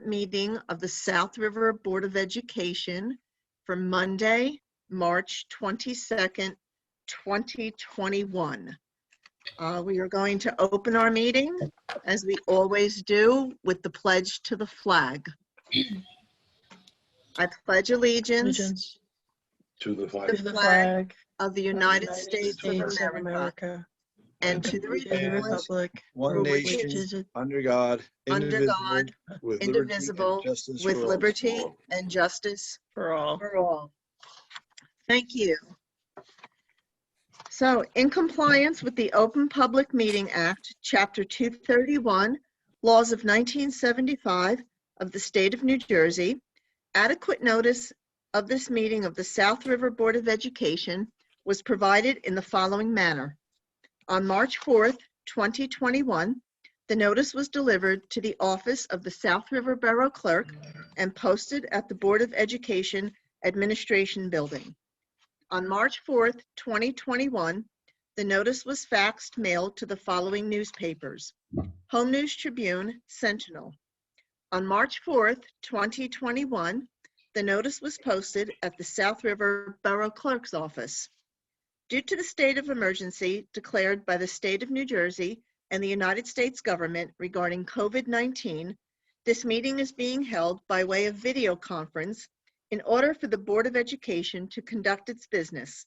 meeting of the South River Board of Education for Monday, March 22nd, 2021. We are going to open our meeting, as we always do, with the pledge to the flag. I pledge allegiance to the to the flag of the United States of America and to the republic one nation, under God, indivisible, with liberty and justice For all. for all. Thank you. So, in compliance with the Open Public Meeting Act, Chapter 231, Laws of 1975 of the State of New Jersey, adequate notice of this meeting of the South River Board of Education was provided in the following manner. On March 4th, 2021, the notice was delivered to the office of the South River Borough Clerk and posted at the Board of Education Administration Building. On March 4th, 2021, the notice was faxed mailed to the following newspapers: Home News Tribune, Sentinel. On March 4th, 2021, the notice was posted at the South River Borough Clerk's office. Due to the state of emergency declared by the state of New Jersey and the United States government regarding COVID-19, this meeting is being held by way of video conference in order for the Board of Education to conduct its business.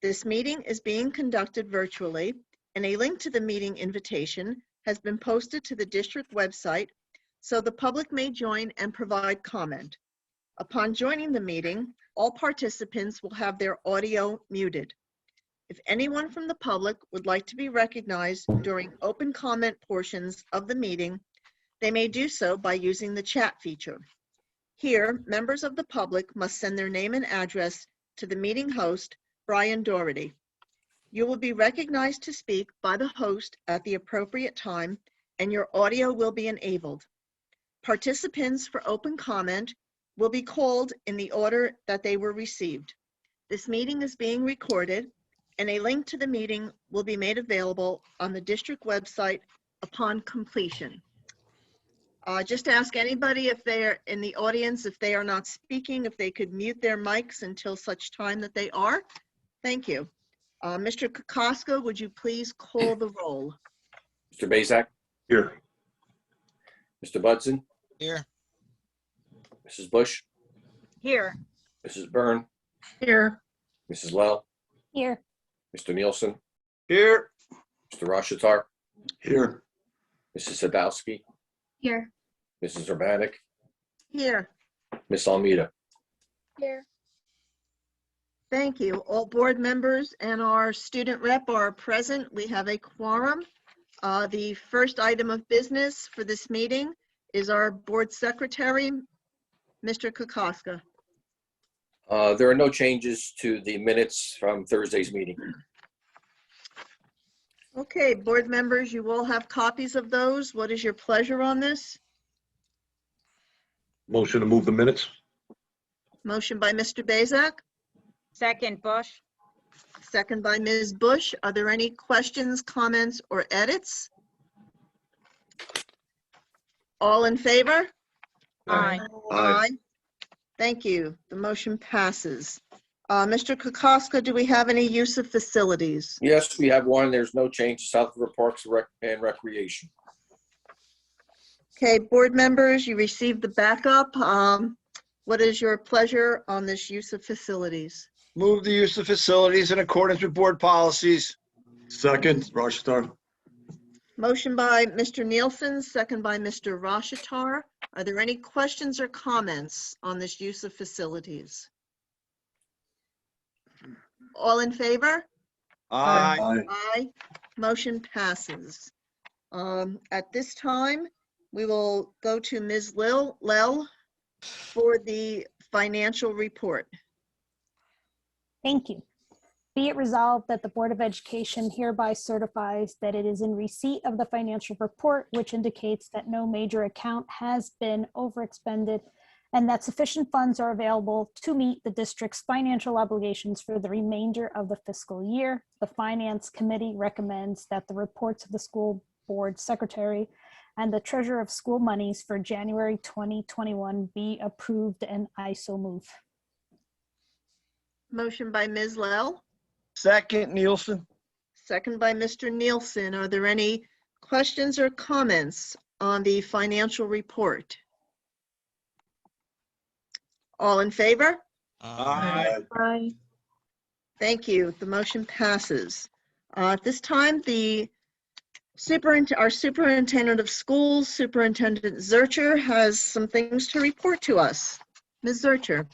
This meeting is being conducted virtually, and a link to the meeting invitation has been posted to the district website so the public may join and provide comment. Upon joining the meeting, all participants will have their audio muted. If anyone from the public would like to be recognized during open comment portions of the meeting, they may do so by using the chat feature. Here, members of the public must send their name and address to the meeting host, Brian Doherty. You will be recognized to speak by the host at the appropriate time, and your audio will be enabled. Participants for open comment will be called in the order that they were received. This meeting is being recorded, and a link to the meeting will be made available on the district website upon completion. Just ask anybody if they're in the audience, if they are not speaking, if they could mute their mics until such time that they are. Thank you. Mr. Kokoska, would you please call the roll? Mr. Bazak? Here. Mr. Budson? Here. Mrs. Bush? Here. Mrs. Byrne? Here. Mrs. Lell? Here. Mr. Nielsen? Here. Mr. Rashatar? Here. Mrs. Sadowski? Here. Mrs. Urbanik? Here. Miss Almeida? Here. Thank you. All board members and our student rep are present. We have a quorum. The first item of business for this meeting is our board secretary, Mr. Kokoska. There are no changes to the minutes from Thursday's meeting. Okay, board members, you all have copies of those. What is your pleasure on this? Motion to move the minutes. Motion by Mr. Bazak, Second, Bush. second by Ms. Bush. Are there any questions, comments, or edits? All in favor? Aye. Aye. Thank you. The motion passes. Mr. Kokoska, do we have any use of facilities? Yes, we have one. There's no change to South River Parks and Recreation. Okay, board members, you received the backup. What is your pleasure on this use of facilities? Move the use of facilities in accordance with board policies. Second, Rashatar. Motion by Mr. Nielsen, second by Mr. Rashatar. Are there any questions or comments on this use of facilities? All in favor? Aye. Aye. Aye. Motion passes. At this time, we will go to Ms. Lell for the financial report. Thank you. Be it resolved that the Board of Education hereby certifies that it is in receipt of the financial report, which indicates that no major account has been overexpended and that sufficient funds are available to meet the district's financial obligations for the remainder of the fiscal year. The Finance Committee recommends that the reports of the school board secretary and the treasurer of school monies for January 2021 be approved, and I so move. Motion by Ms. Lell, Second, Nielsen. second by Mr. Nielsen. Are there any questions or comments on the financial report? All in favor? Aye. Aye. Thank you. The motion passes. At this time, our superintendent of schools, Superintendent Zurcher, has some things to report to us. Ms. Zurcher.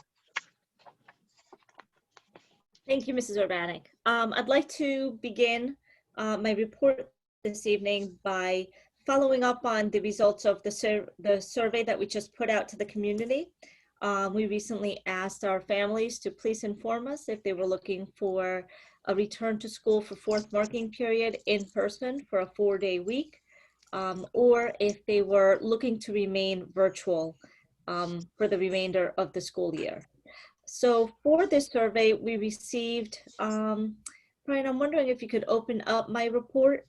Thank you, Mrs. Urbanek. I'd like to begin my report this evening by following up on the results of the survey that we just put out to the community. We recently asked our families to please inform us if they were looking for a return to school for fourth marking period in person for a 4-day week, or if they were looking to remain virtual for the remainder of the school year. So for this survey, we received, Brian, I'm wondering if you could open up my report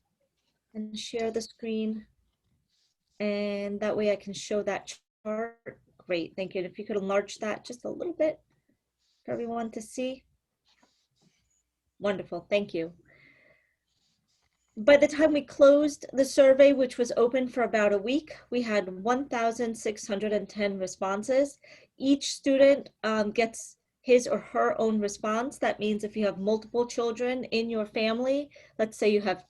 and share the screen. And that way I can show that chart. Great, thank you. And if you could enlarge that just a little bit for everyone to see. Wonderful, thank you. By the time we closed the survey, which was open for about a week, we had 1,610 responses. Each student gets his or her own response. That means if you have multiple children in your family, let's say you have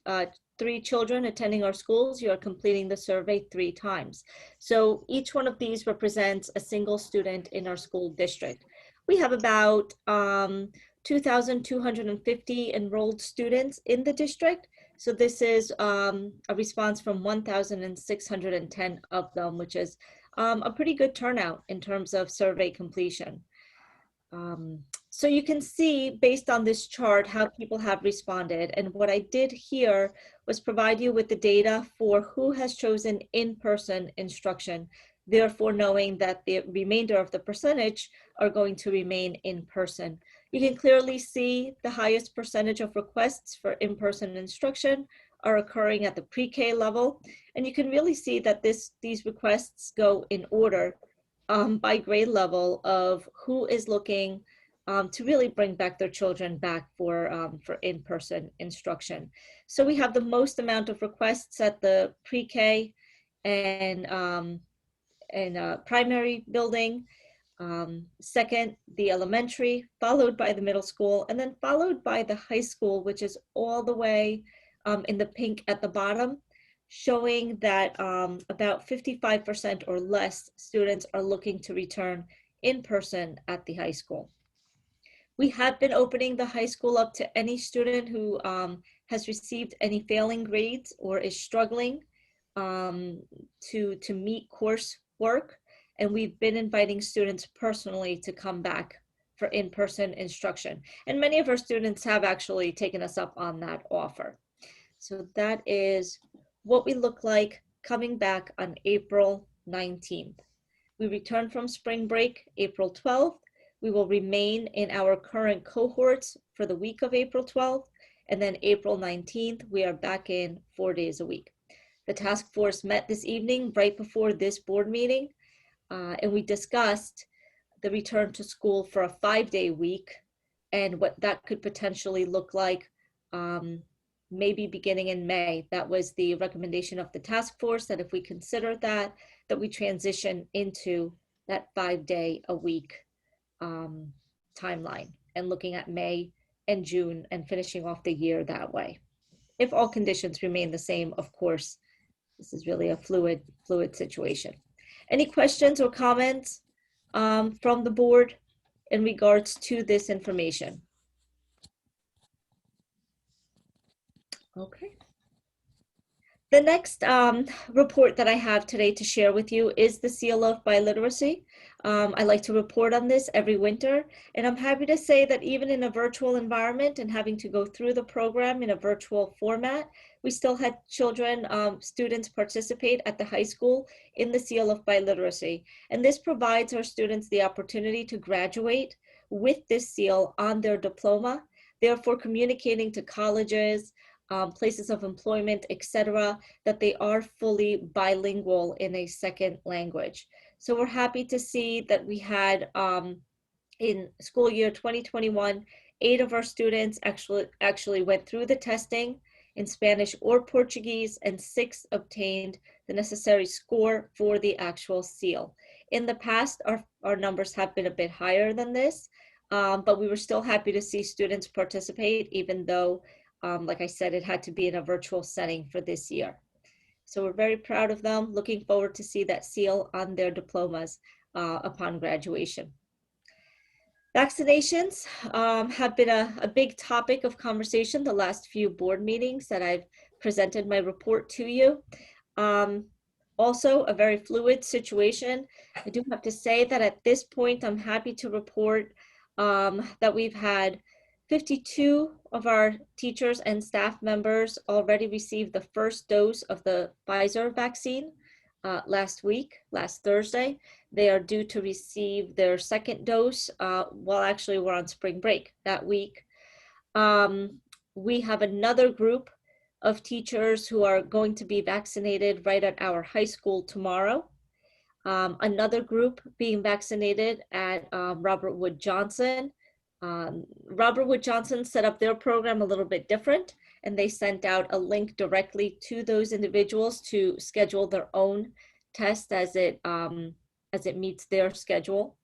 3 children attending our schools, you are completing the survey 3 times. So each one of these represents a single student in our school district. We have about 2,250 enrolled students in the district. So this is a response from 1,610 of them, which is a pretty good turnout in terms of survey completion. So you can see based on this chart how people have responded. And what I did here was provide you with the data for who has chosen in-person instruction, therefore knowing that the remainder of the percentage are going to remain in person. You can clearly see the highest percentage of requests for in-person instruction are occurring at the pre-K level. And you can really see that these requests go in order by grade level of who is looking to really bring back their children back for in-person instruction. So we have the most amount of requests at the pre-K and primary building. Second, the elementary, followed by the middle school, and then followed by the high school, which is all the way in the pink at the bottom, showing that about 55% or less students are looking to return in person at the high school. We have been opening the high school up to any student who has received any failing grades or is struggling to meet coursework. And we've been inviting students personally to come back for in-person instruction. And many of our students have actually taken us up on that offer. So that is what we look like coming back on April 19th. We return from spring break April 12th. We will remain in our current cohorts for the week of April 12th. And then April 19th, we are back in 4 days a week. The task force met this evening right before this board meeting. And we discussed the return to school for a 5-day week and what that could potentially look like maybe beginning in May. That was the recommendation of the task force, that if we consider that we transition into that 5-day a week timeline and looking at May and June and finishing off the year that way. If all conditions remain the same, of course, this is really a fluid situation. Any questions or comments from the board in regards to this information? Okay. The next report that I have today to share with you is the Seal of Biliteracy. I like to report on this every winter, and I'm happy to say that even in a virtual environment and having to go through the program in a virtual format, we still had children, students participate at the high school in the Seal of Biliteracy. And this provides our students the opportunity to graduate with this seal on their diploma, therefore communicating to colleges, places of employment, etc., that they are fully bilingual in a second language. So we're happy to see that we had in school year 2021, 8 of our students actually went through the testing in Spanish or Portuguese, and 6 obtained the necessary score for the actual seal. In the past, our numbers have been a bit higher than this, but we were still happy to see students participate, even though, like I said, it had to be in a virtual setting for this year. So we're very proud of them, looking forward to see that seal on their diplomas upon graduation. Vaccinations have been a big topic of conversation the last few board meetings that I've presented my report to you. Also, a very fluid situation. I do have to say that at this point, I'm happy to report that we've had 52 of our teachers and staff members already receive the first dose of the Pfizer vaccine last Thursday. They are due to receive their second dose while actually we're on spring break that week. We have another group of teachers who are going to be vaccinated right at our high school tomorrow. Another group being vaccinated at Robert Wood Johnson. Robert Wood Johnson set up their program a little bit different, and they sent out a link directly to those individuals to schedule their own test as it meets their schedule.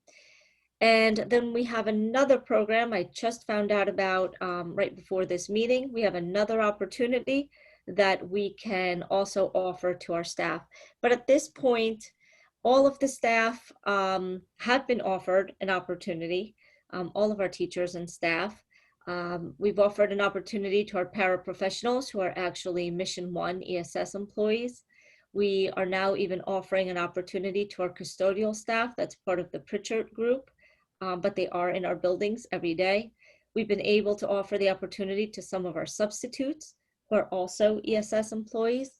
And then we have another program I just found out about right before this meeting. We have another opportunity that we can also offer to our staff. But at this point, all of the staff have been offered an opportunity, all of our teachers and staff. We've offered an opportunity to our paraprofessionals who are actually Mission 1 ESS employees. We are now even offering an opportunity to our custodial staff that's part of the Pritchard group, but they are in our buildings every day. We've been able to offer the opportunity to some of our substitutes who are also ESS employees.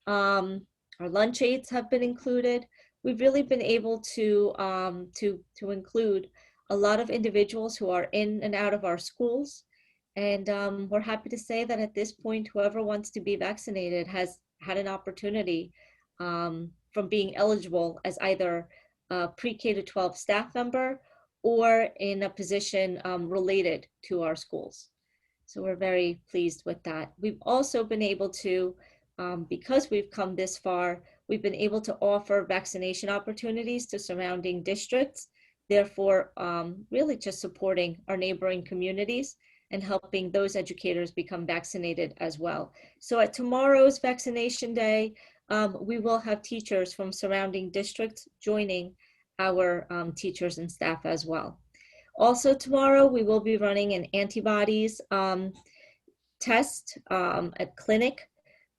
Our lunch aides have been included. We've really been able to include a lot of individuals who are in and out of our schools. And we're happy to say that at this point, whoever wants to be vaccinated has had an opportunity from being eligible as either a pre-K to 12 staff member or in a position related to our schools. So we're very pleased with that. We've also been able to, because we've come this far, we've been able to offer vaccination opportunities to surrounding districts, therefore really just supporting our neighboring communities and helping those educators become vaccinated as well. So at tomorrow's vaccination day, we will have teachers from surrounding districts joining our teachers and staff as well. Also tomorrow, we will be running an antibodies test at clinic.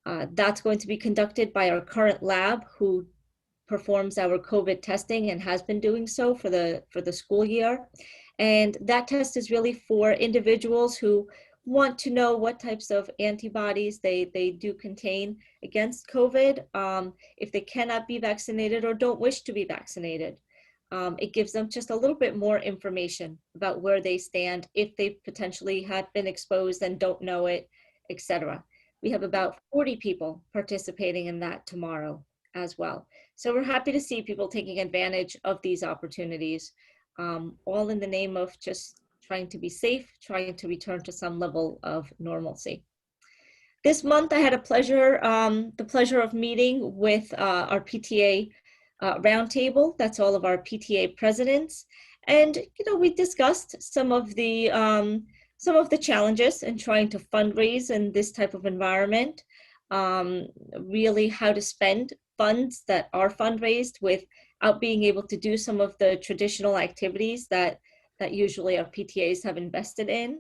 That's going to be conducted by our current lab who performs our COVID testing and has been doing so for the school year. And that test is really for individuals who want to know what types of antibodies they do contain against COVID if they cannot be vaccinated or don't wish to be vaccinated. It gives them just a little bit more information about where they stand, if they potentially have been exposed and don't know it, etc. We have about 40 people participating in that tomorrow as well. So we're happy to see people taking advantage of these opportunities, all in the name of just trying to be safe, trying to return to some level of normalcy. This month I had the pleasure of meeting with our PTA roundtable. That's all of our PTA presidents. And, we discussed some of the challenges in trying to fundraise in this type of environment, really how to spend funds that are fundraised without being able to do some of the traditional activities that usually our PTAs have invested in.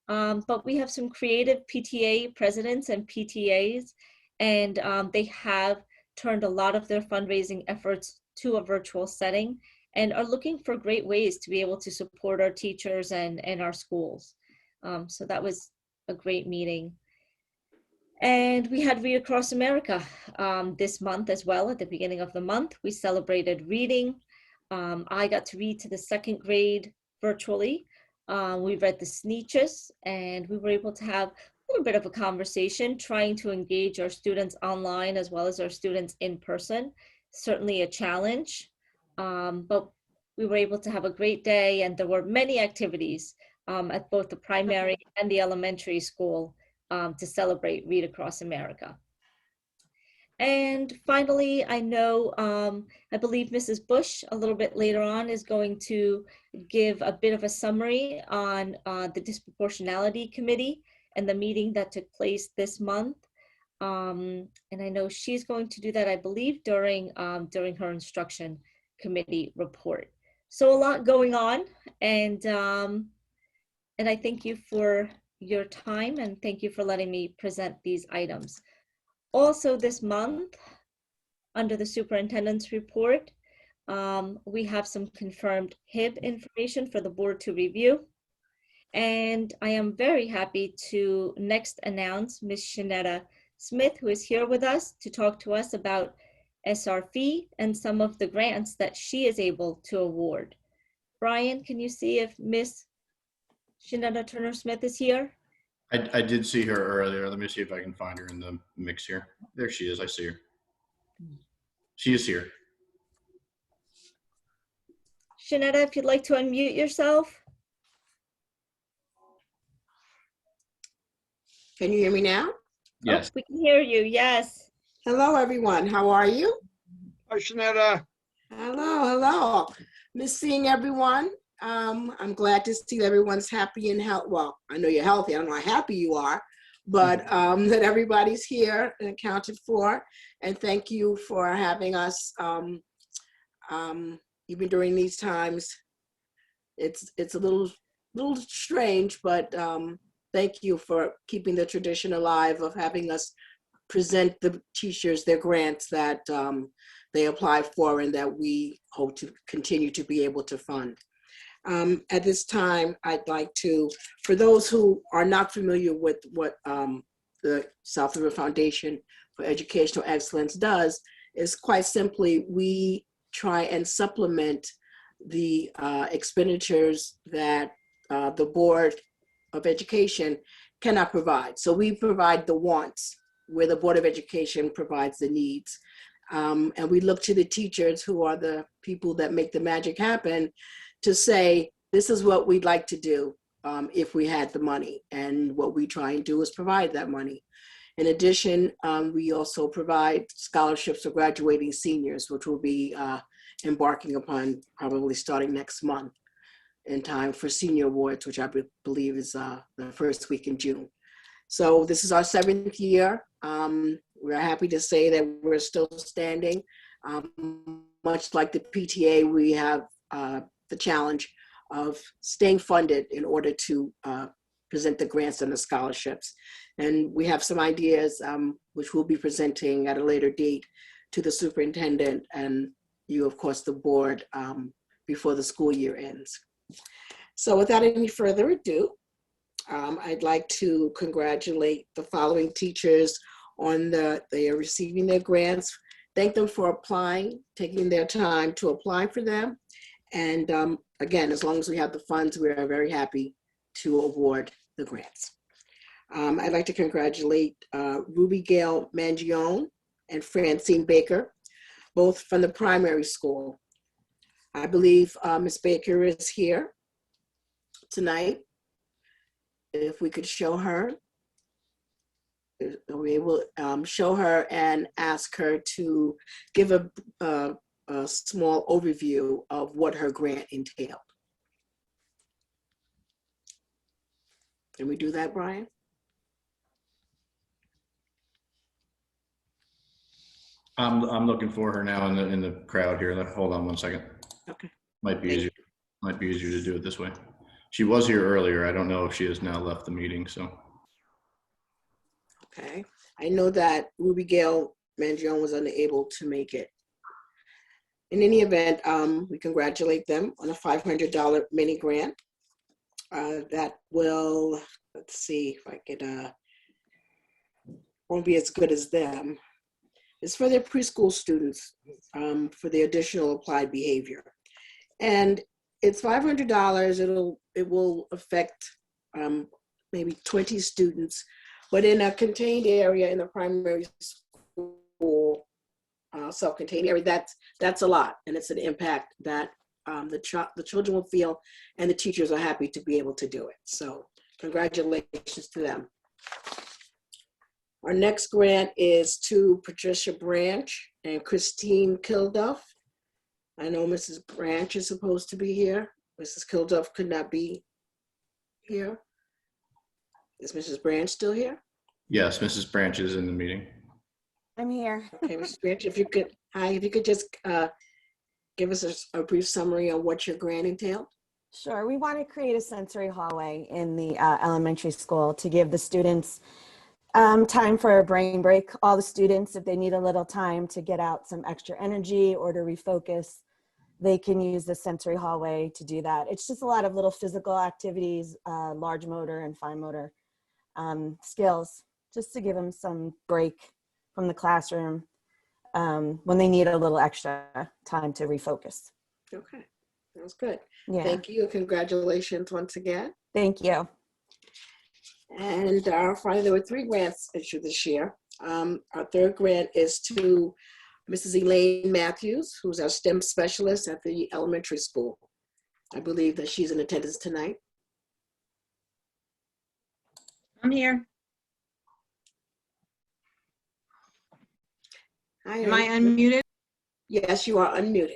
But we have some creative PTA presidents and PTAs, and they have turned a lot of their fundraising efforts to a virtual setting and are looking for great ways to be able to support our teachers and our schools. So that was a great meeting. And we had Read Across America this month as well. At the beginning of the month, we celebrated reading. I got to read to the second grade virtually. We read the Sneetches, and we were able to have little bit of a conversation, trying to engage our students online as well as our students in person. Certainly a challenge, but we were able to have a great day, and there were many activities at both the primary and the elementary school to celebrate Read Across America. And finally, I know, I believe Mrs. Bush a little bit later on is going to give a bit of a summary on the Disproportionality Committee and the meeting that took place this month. And I know she's going to do that, I believe, during her instruction committee report. So a lot going on, and I thank you for your time, and thank you for letting me present these items. Also this month, under the superintendent's report, we have some confirmed HIB information for the board to review. And I am very happy to next announce Ms. Jonetta Smith, who is here with us to talk to us about SRF and some of the grants that she is able to award. Brian, can you see if Ms. Jonetta Turner Smith is here? I did see her earlier. Let me see if I can find her in the mix here. There she is. I see her. She is here. Jonetta, if you'd like to unmute yourself. Can you hear me now? Yes. Oh, we can hear you, yes. Hello, everyone. How are you? Hi, Jonetta. Hello, hello. Miss seeing everyone. I'm glad to see that everyone's happy and healthy. Well, I know you're healthy. I don't know how happy you are, but that everybody's here and accounted for. And thank you for having us. Even during these times, it's a little strange, but thank you for keeping the tradition alive of having us present the teachers their grants that they apply for and that we hope to continue to be able to fund. At this time, I'd like to, for those who are not familiar with what the South River Foundation for Educational Excellence does, is quite simply, we try and supplement the expenditures that the Board of Education cannot provide. So we provide the wants, where the Board of Education provides the needs. And we look to the teachers, who are the people that make the magic happen, to say, this is what we'd like to do if we had the money. And what we try and do is provide that money. In addition, we also provide scholarships for graduating seniors, which we'll be embarking upon probably starting next month, in time for senior awards, which I believe is the first week in June. So this is our 7th year. We're happy to say that we're still standing. Much like the PTA, we have the challenge of staying funded in order to present the grants and the scholarships. And we have some ideas which we'll be presenting at a later date to the superintendent and you, of course, the board before the school year ends. So without any further ado, I'd like to congratulate the following teachers on they are receiving their grants. Thank them for applying, taking their time to apply for them. And again, as long as we have the funds, we are very happy to award the grants. I'd like to congratulate Ruby Gail Mangione and Francine Baker, both from the primary school. I believe Ms. Baker is here tonight. If we could show her, we will show her and ask her to give a small overview of what her grant entailed. Can we do that, Brian? I'm looking for her now in the crowd here. Hold on one second. Okay. Might be easier. Might be easier to do it this way. She was here earlier. I don't know if she has now left the meeting. So. Okay. I know that Ruby Gail Mangione was unable to make it. In any event, we congratulate them on a $500 mini grant. That will, let's see if I could, won't be as good as them. It's for their preschool students for the additional applied behavior. And it's $500. It will affect maybe 20 students But in a contained area in the primary school, self-contained area, that's a lot, and it's an impact that the children will feel, and the teachers are happy to be able to do it. So congratulations to them. Our next grant is to Patricia Branch and Christine Kilduff. I know Mrs. Branch is supposed to be here. Mrs. Kilduff could not be here. Is Mrs. Branch still here? Yes, Mrs. Branch is in the meeting. I'm here. Okay, Mrs. Branch, if you could just give us a brief summary on what your grant entailed. Sure. We want to create a sensory hallway in the elementary school to give the students time for a brain break. All the students, if they need a little time to get out some extra energy or to refocus, they can use the sensory hallway to do that. It's just a lot of little physical activities, large motor and fine motor skills, just to give them some break from the classroom when they need a little extra time to refocus. Okay, that was good. Yeah. Thank you. Congratulations once again. Thank you. And finally, there were 3 grants issued this year. Our third grant is to Mrs. Elaine Matthews, who's our STEM specialist at the elementary school. I believe that she's in attendance tonight. I'm here. Hi, Am I Elaine. unmuted? Yes, you are unmuted.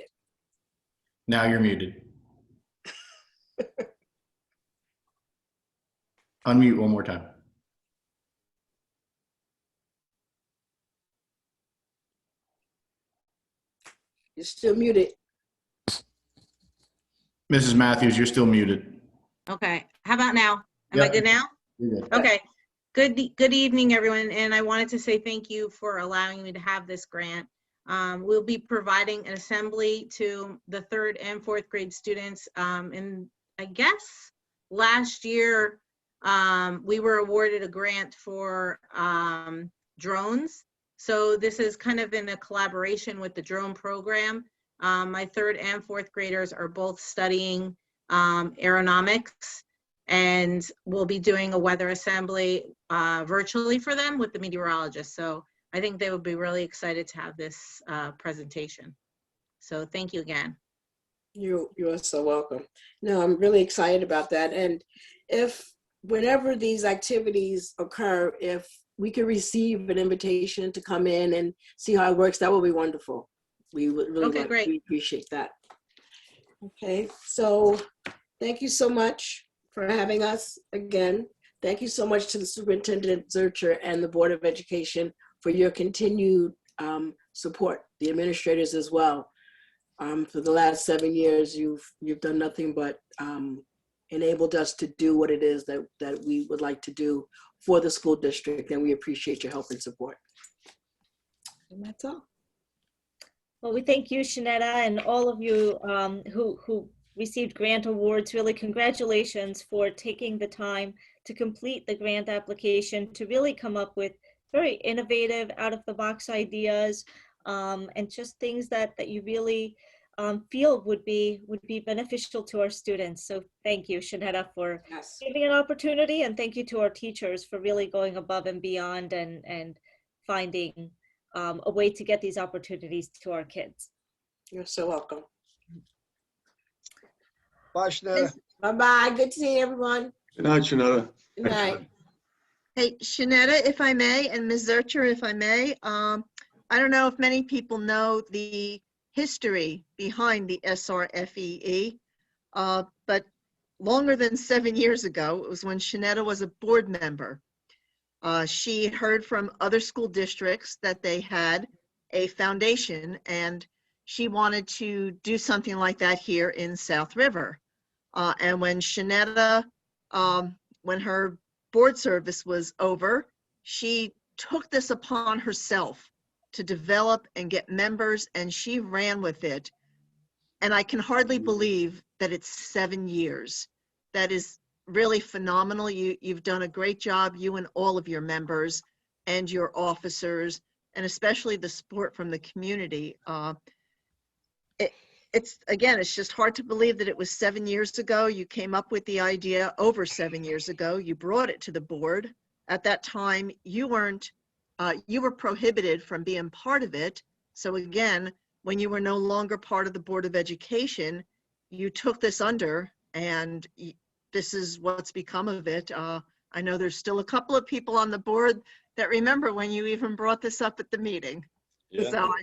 Now you're muted. Unmute one more time. You're still muted. Mrs. Matthews, you're still muted. Okay. How about now? Am I Yep. good now? You're good. Okay. Good evening, everyone. And I wanted to say thank you for allowing me to have this grant. We'll be providing an assembly to the 3rd and 4th grade students. And I guess last year, we were awarded a grant for drones. So this is kind of in a collaboration with the drone program. My 3rd and 4th graders are both studying aeronautics, and we'll be doing a weather assembly virtually for them with the meteorologist. So I think they would be really excited to have this presentation. So thank you again. You are so welcome. No, I'm really excited about that. And whenever these activities occur, if we could receive an invitation to come in and see how it works, that would be wonderful. We would really great. we appreciate that. Okay, so thank you so much for having us again. Thank you so much to the Superintendent Zurcher and the Board of Education for your continued support, the administrators as well. For the last 7 years, you've done nothing but enabled us to do what it is that we would like to do for the school district, and we appreciate your help and support. And that's all. Well, we thank you, Jonetta, and all of you who received grant awards. Really, congratulations for taking the time to complete the grant application, to really come up with very innovative, out-of-the-box ideas, and just things that you really feel would be beneficial to our students. So thank you, Jonetta, for giving an opportunity, and thank you to our teachers for really going above and beyond and finding a way to get these opportunities to our kids. You're so welcome. Bye, Shanetta. Bye-bye. Good to see everyone. Good night, Jonetta. Good night. Hey, Jonetta, if I may, and Ms. Zurcher, if I may, I don't know if many people know the history behind the SRFEE, but longer than 7 years ago, it was when Jonetta was a board member. She heard from other school districts that they had a foundation, and she wanted to do something like that here in South River. And when Jonetta, when her board service was over, she took this upon herself to develop and get members, and she ran with it. And I can hardly believe that it's 7 years. That is really phenomenal. You've done a great job, you and all of your members and your officers, and especially the support from the community. It's just hard to believe that it was 7 years ago. You came up with the idea over 7 years ago. You brought it to the board, at that time, you were prohibited from being part of it. So again, when you were no longer part of the Board of Education, you took this under, and this is what's become of it. I know there's still a couple of people on the board that remember when you even brought this up at the meeting. Yeah. So I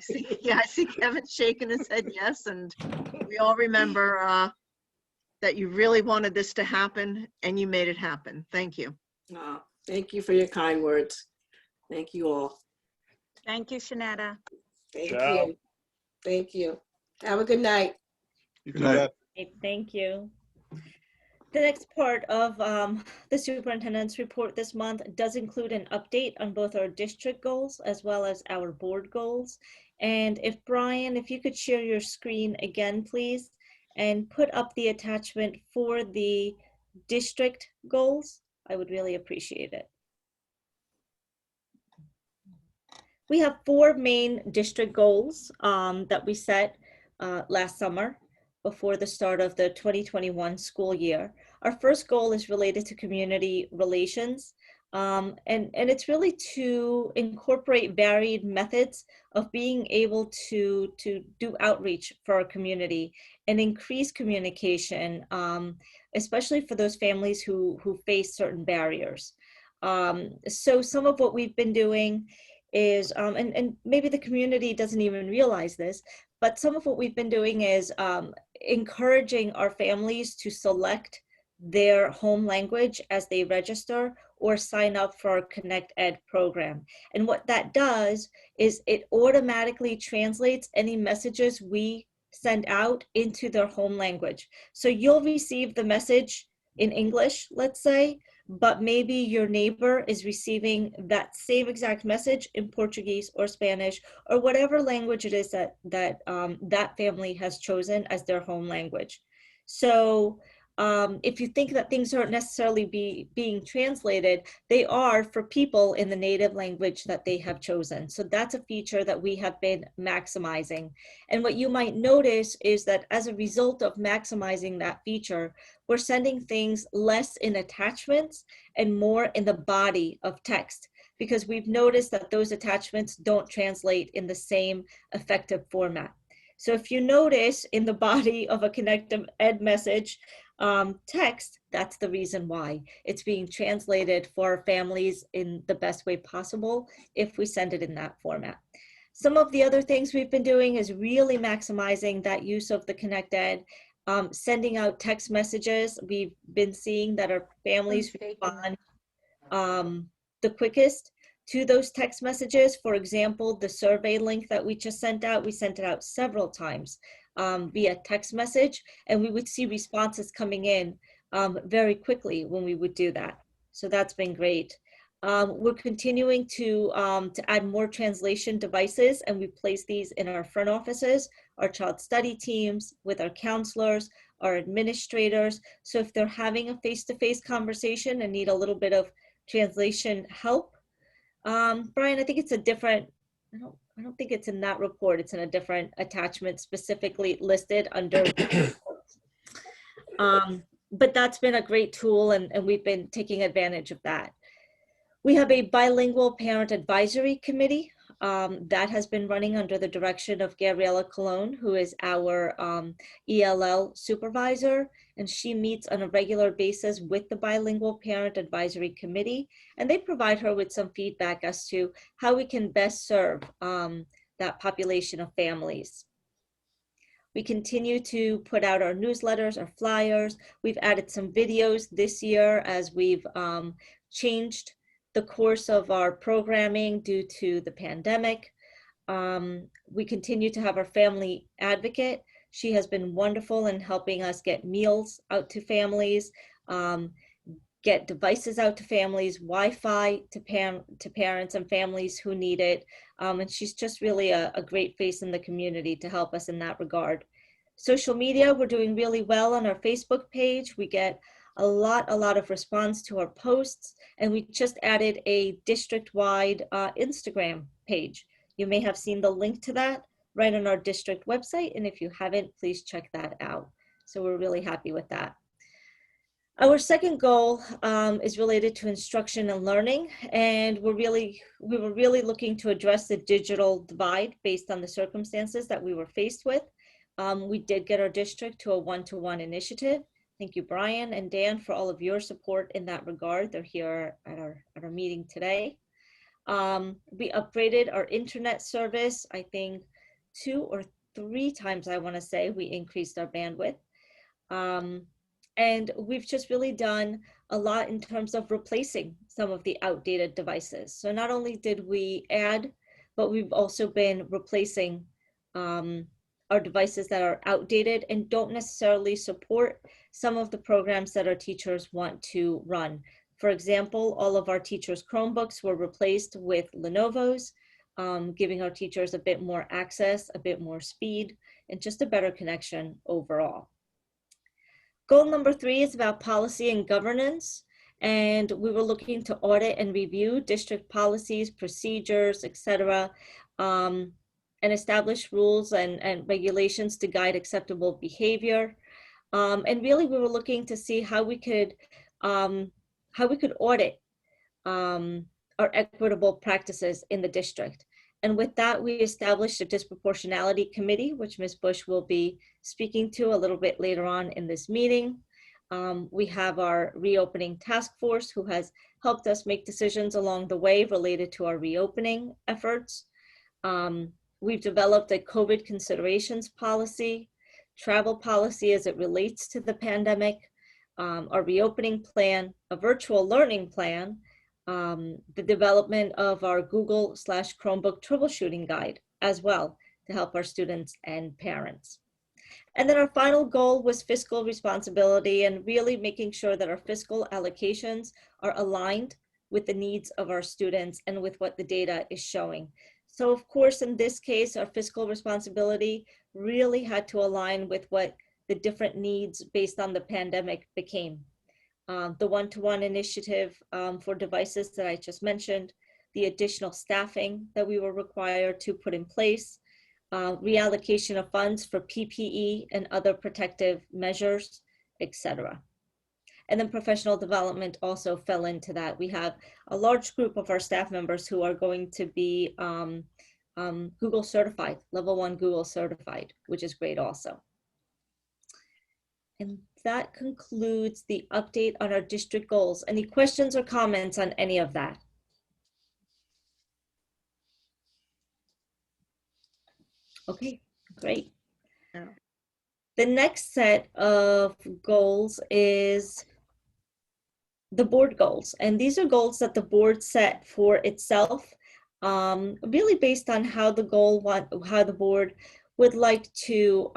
see Kevin shaking his head yes, and we all remember that you really wanted this to happen, and you made it happen. Thank you. Thank you for your kind words. Thank you all. Thank you, Jonetta. Thank Ciao. you. Thank you. Have a good night. You Good do night. that. Okay, thank you. The next part of the superintendent's report this month does include an update on both our district goals as well as our board goals. And if Brian, if you could share your screen again, please, and put up the attachment for the district goals, I would really appreciate it. We have 4 main district goals that we set last summer before the start of the 2021 school year. Our first goal is related to community relations, and it's really to incorporate varied methods of being able to do outreach for our community and increase communication, especially for those families who face certain barriers. So some of what we've been doing is, and maybe the community doesn't even realize this, but some of what we've been doing is encouraging our families to select their home language as they register or sign up for our Connect Ed program. And what that does is it automatically translates any messages we send out into their home language. So you'll receive the message in English, let's say, but maybe your neighbor is receiving that same exact message in Portuguese or Spanish or whatever language it is that family has chosen as their home language. So if you think that things aren't necessarily being translated, they are for people in the native language that they have chosen. So that's a feature that we have been maximizing. And what you might notice is that as a result of maximizing that feature, we're sending things less in attachments and more in the body of text, because we've noticed that those attachments don't translate in the same effective format. So if you notice in the body of a Connect Ed message, text, that's the reason why. It's being translated for families in the best way possible if we send it in that format. Some of the other things we've been doing is really maximizing that use of the Connect Ed, sending out text messages. We've been seeing that our families respond the quickest to those text messages. For example, the survey link that we just sent out, we sent it out several times via text message, and we would see responses coming in very quickly when we would do that. So that's been great. We're continuing to add more translation devices, and we place these in our front offices, our child study teams, with our counselors, our administrators. So if they're having a face-to-face conversation and need a little bit of translation help, Brian, I think it's a different, I don't think it's in that report. It's in a different attachment specifically listed under. But that's been a great tool, and we've been taking advantage of that. We have a bilingual parent advisory committee that has been running under the direction of Gabriela Colon, who is our ELL supervisor, and she meets on a regular basis with the bilingual parent advisory committee, and they provide her with some feedback as to how we can best serve that population of families. We continue to put out our newsletters, our flyers. We've added some videos this year as we've changed the course of our programming due to the pandemic. We continue to have our family advocate. She has been wonderful in helping us get meals out to families, get devices out to families, Wi-Fi to parents and families who need it. And she's just really a great face in the community to help us in that regard. Social media, we're doing really well on our Facebook page. We get a lot of response to our posts, and we just added a district-wide Instagram page. You may have seen the link to that right on our district website, and if you haven't, please check that out. So we're really happy with that. Our second goal is related to instruction and learning, and we were really looking to address the digital divide based on the circumstances that we were faced with. We did get our district to a one-to-one initiative. Thank you, Brian and Dan, for all of your support in that regard. They're here at our meeting today. We upgraded our internet service, I think 2 or 3 times, I want to say, we increased our bandwidth. And we've just really done a lot in terms of replacing some of the outdated devices. So not only did we add, but we've also been replacing our devices that are outdated and don't necessarily support some of the programs that our teachers want to run. For example, all of our teachers' Chromebooks were replaced with Lenovo's, giving our teachers a bit more access, a bit more speed, and just a better connection overall. Goal number 3 is about policy and governance, and we were looking to audit and review district policies, procedures, etc., and establish rules and regulations to guide acceptable behavior. And really, we were looking to see how we could audit our equitable practices in the district. And with that, we established a disproportionality committee, which Ms. Bush will be speaking to a little bit later on in this meeting. We have our reopening task force who has helped us make decisions along the way related to our reopening efforts. We've developed a COVID considerations policy, travel policy as it relates to the pandemic, our reopening plan, a virtual learning plan, the development of our Google/Chromebook troubleshooting guide as well to help our students and parents. And then our final goal was fiscal responsibility and really making sure that our fiscal allocations are aligned with the needs of our students and with what the data is showing. So of course, in this case, our fiscal responsibility really had to align with what the different needs based on the pandemic became. The one-to-one initiative for devices that I just mentioned, the additional staffing that we were required to put in place, reallocation of funds for PPE and other protective measures, etc. And then professional development also fell into that. We have a large group of our staff members who are going to be Google certified, level 1 Google certified, which is great also. And that concludes the update on our district goals. Any questions or comments on any of that? Okay, great. Yeah. The next set of goals is the board goals. And these are goals that the board set for itself, really based on how the board would like to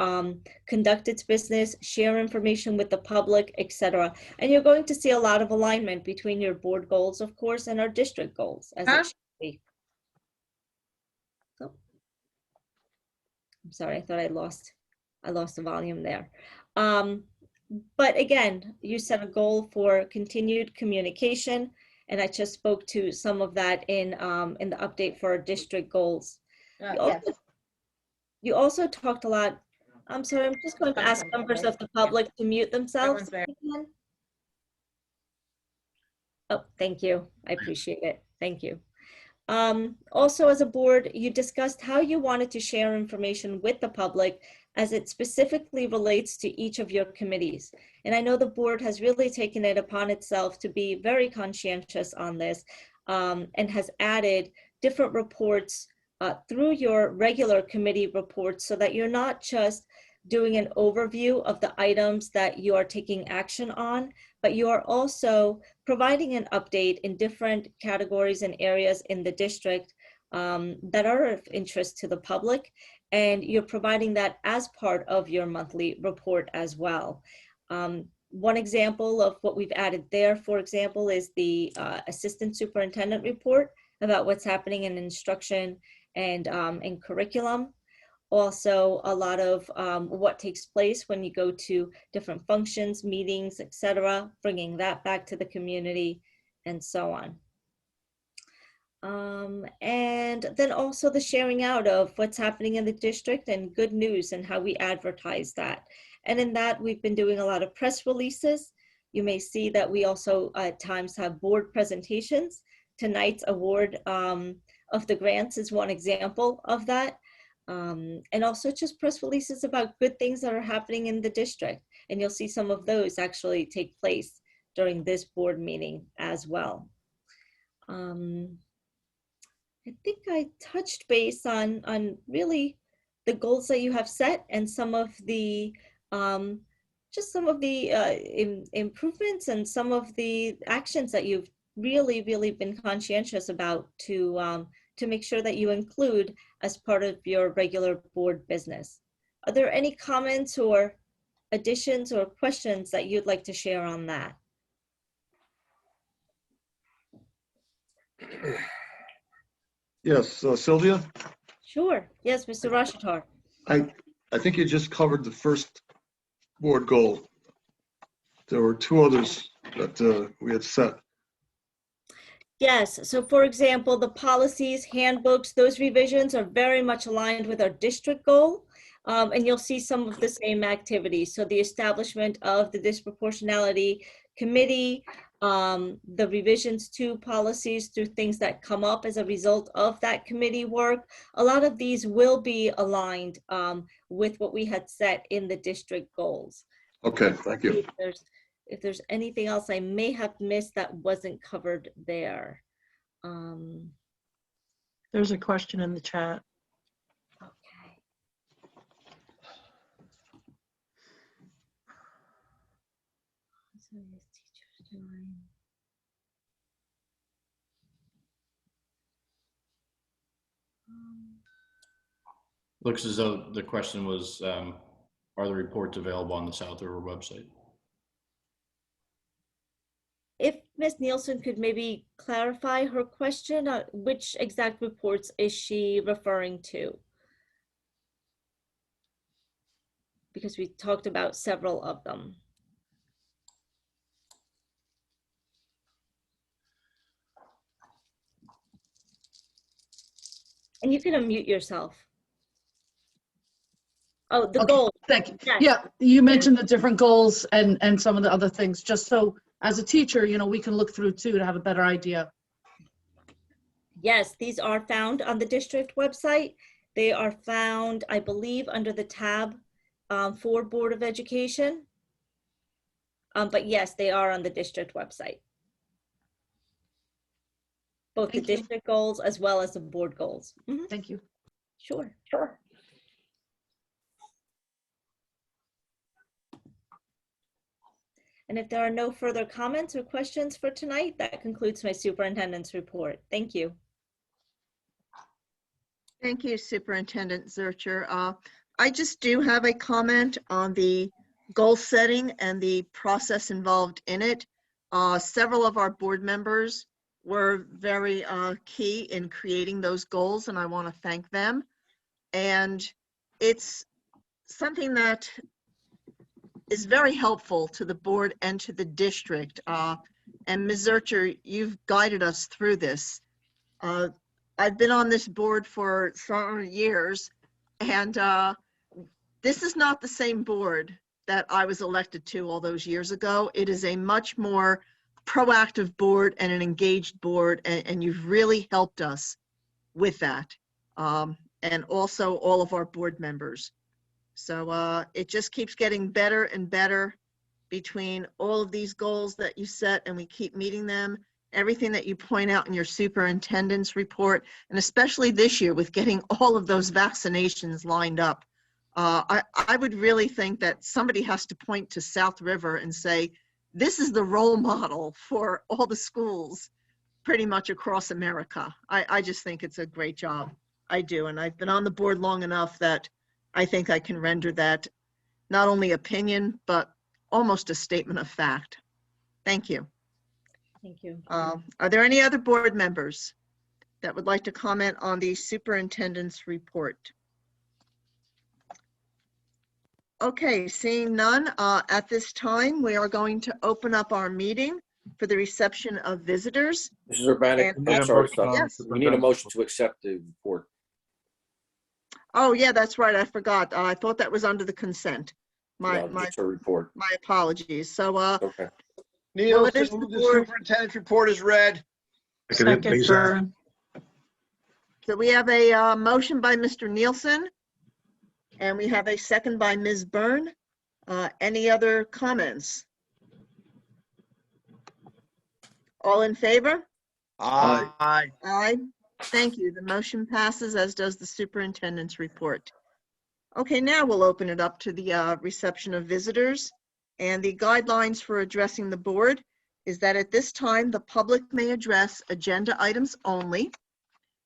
conduct its business, share information with the public, etc. And you're going to see a lot of alignment between your board goals, of course, and our district goals, as it should be. So, I'm sorry, I thought I lost the volume there. But again, you set a goal for continued communication, and I just spoke to some of that in the update for our district goals. Yes. You also talked a lot. I'm sorry, I'm just going to ask members of the public to mute themselves. Oh, thank you. I appreciate it. Thank you. Also, as a board, you discussed how you wanted to share information with the public as it specifically relates to each of your committees. And I know the board has really taken it upon itself to be very conscientious on this and has added different reports through your regular committee reports so that you're not just doing an overview of the items that you are taking action on, but you are also providing an update in different categories and areas in the district that are of interest to the public. And you're providing that as part of your monthly report as well. One example of what we've added there, for example, is the assistant superintendent report about what's happening in instruction and in curriculum. Also, a lot of what takes place when you go to different functions, meetings, etc., bringing that back to the community and so on. And then also the sharing out of what's happening in the district and good news and how we advertise that. And in that, we've been doing a lot of press releases You may see that we also at times have board presentations. Tonight's award of the grants is one example of that. And also just press releases about good things that are happening in the district. And you'll see some of those actually take place during this board meeting as well. I think I touched base on really the goals that you have set and some of the just some of the improvements and some of the actions that you've really been conscientious about to make sure that you include as part of your regular board business. Are there any comments or additions or questions that you'd like to share on that? Yes, Sylvia, Sure. Yes, Mr. Rashatar. I think you just covered the first board goal. There were two others that we had set. Yes, so for example, the policies, handbooks, those revisions are very much aligned with our district goal. And you'll see some of the same activities. So the establishment of the disproportionality committee, the revisions to policies through things that come up as a result of that committee work. A lot of these will be aligned with what we had set in the district goals. Okay, thank you. If there's anything else I may have missed that wasn't covered there. There's a question in the chat. Okay. So is teachers doing? Looks as though the question was, are the reports available on the South River website? If Ms. Nielsen could maybe clarify her question, which exact reports is she referring to? Because we talked about several of them. And you can unmute yourself. Oh, the goal. Thank you. Yes. Yeah, you mentioned the different goals and some of the other things, just so as a teacher, you know, we can look through too to have a better idea. Yes, these are found on the district website. They are found, I believe, under the tab for Board of Education. But yes, they are on the district website. Both the district goals as well as the board goals. Mm-hmm. Thank you. Sure. And if there are no further comments or questions for tonight, that concludes my superintendent's report. Thank you. Thank you, Superintendent Zurcher. I just do have a comment on the goal setting and the process involved in it. Several of our board members were very key in creating those goals, and I want to thank them. And it's something that is very helpful to the board and to the district. And Ms. Zurcher, you've guided us through this. I've been on this board for some years, and this is not the same board that I was elected to all those years ago. It is a much more proactive board and an engaged board, and you've really helped us with that. And also all of our board members. So it just keeps getting better and better between all of these goals that you set, and we keep meeting them. Everything that you point out in your superintendent's report, and especially this year with getting all of those vaccinations lined up. I would really think that somebody has to point to South River and say, this is the role model for all the schools pretty much across America. I just think it's a great job. I do, and I've been on the board long enough that I think I can render that not only opinion, but almost a statement of fact. Thank you. Thank you. Are there any other board members that would like to comment on the superintendent's report? Okay, seeing none, at this time, we are going to open up our meeting for the reception of visitors. Mrs. Urbanek, And- I'm sorry to stop. Yes. We need a motion to accept the report. Oh, yeah, that's right. I forgot. I thought that was under the consent. No, just a report. My apologies. So Okay. What is Nielsen, the move the board? superintendent's report is read. Second, Byrne. So we have a motion by Mr. Nielsen, and we have a second by Ms. Byrne. Any other comments? All in favor? Aye. Aye. Thank you. The motion passes, as does the superintendent's report. Okay, now we'll open it up to the reception of visitors. And the guidelines for addressing the board is that at this time, the public may address agenda items only.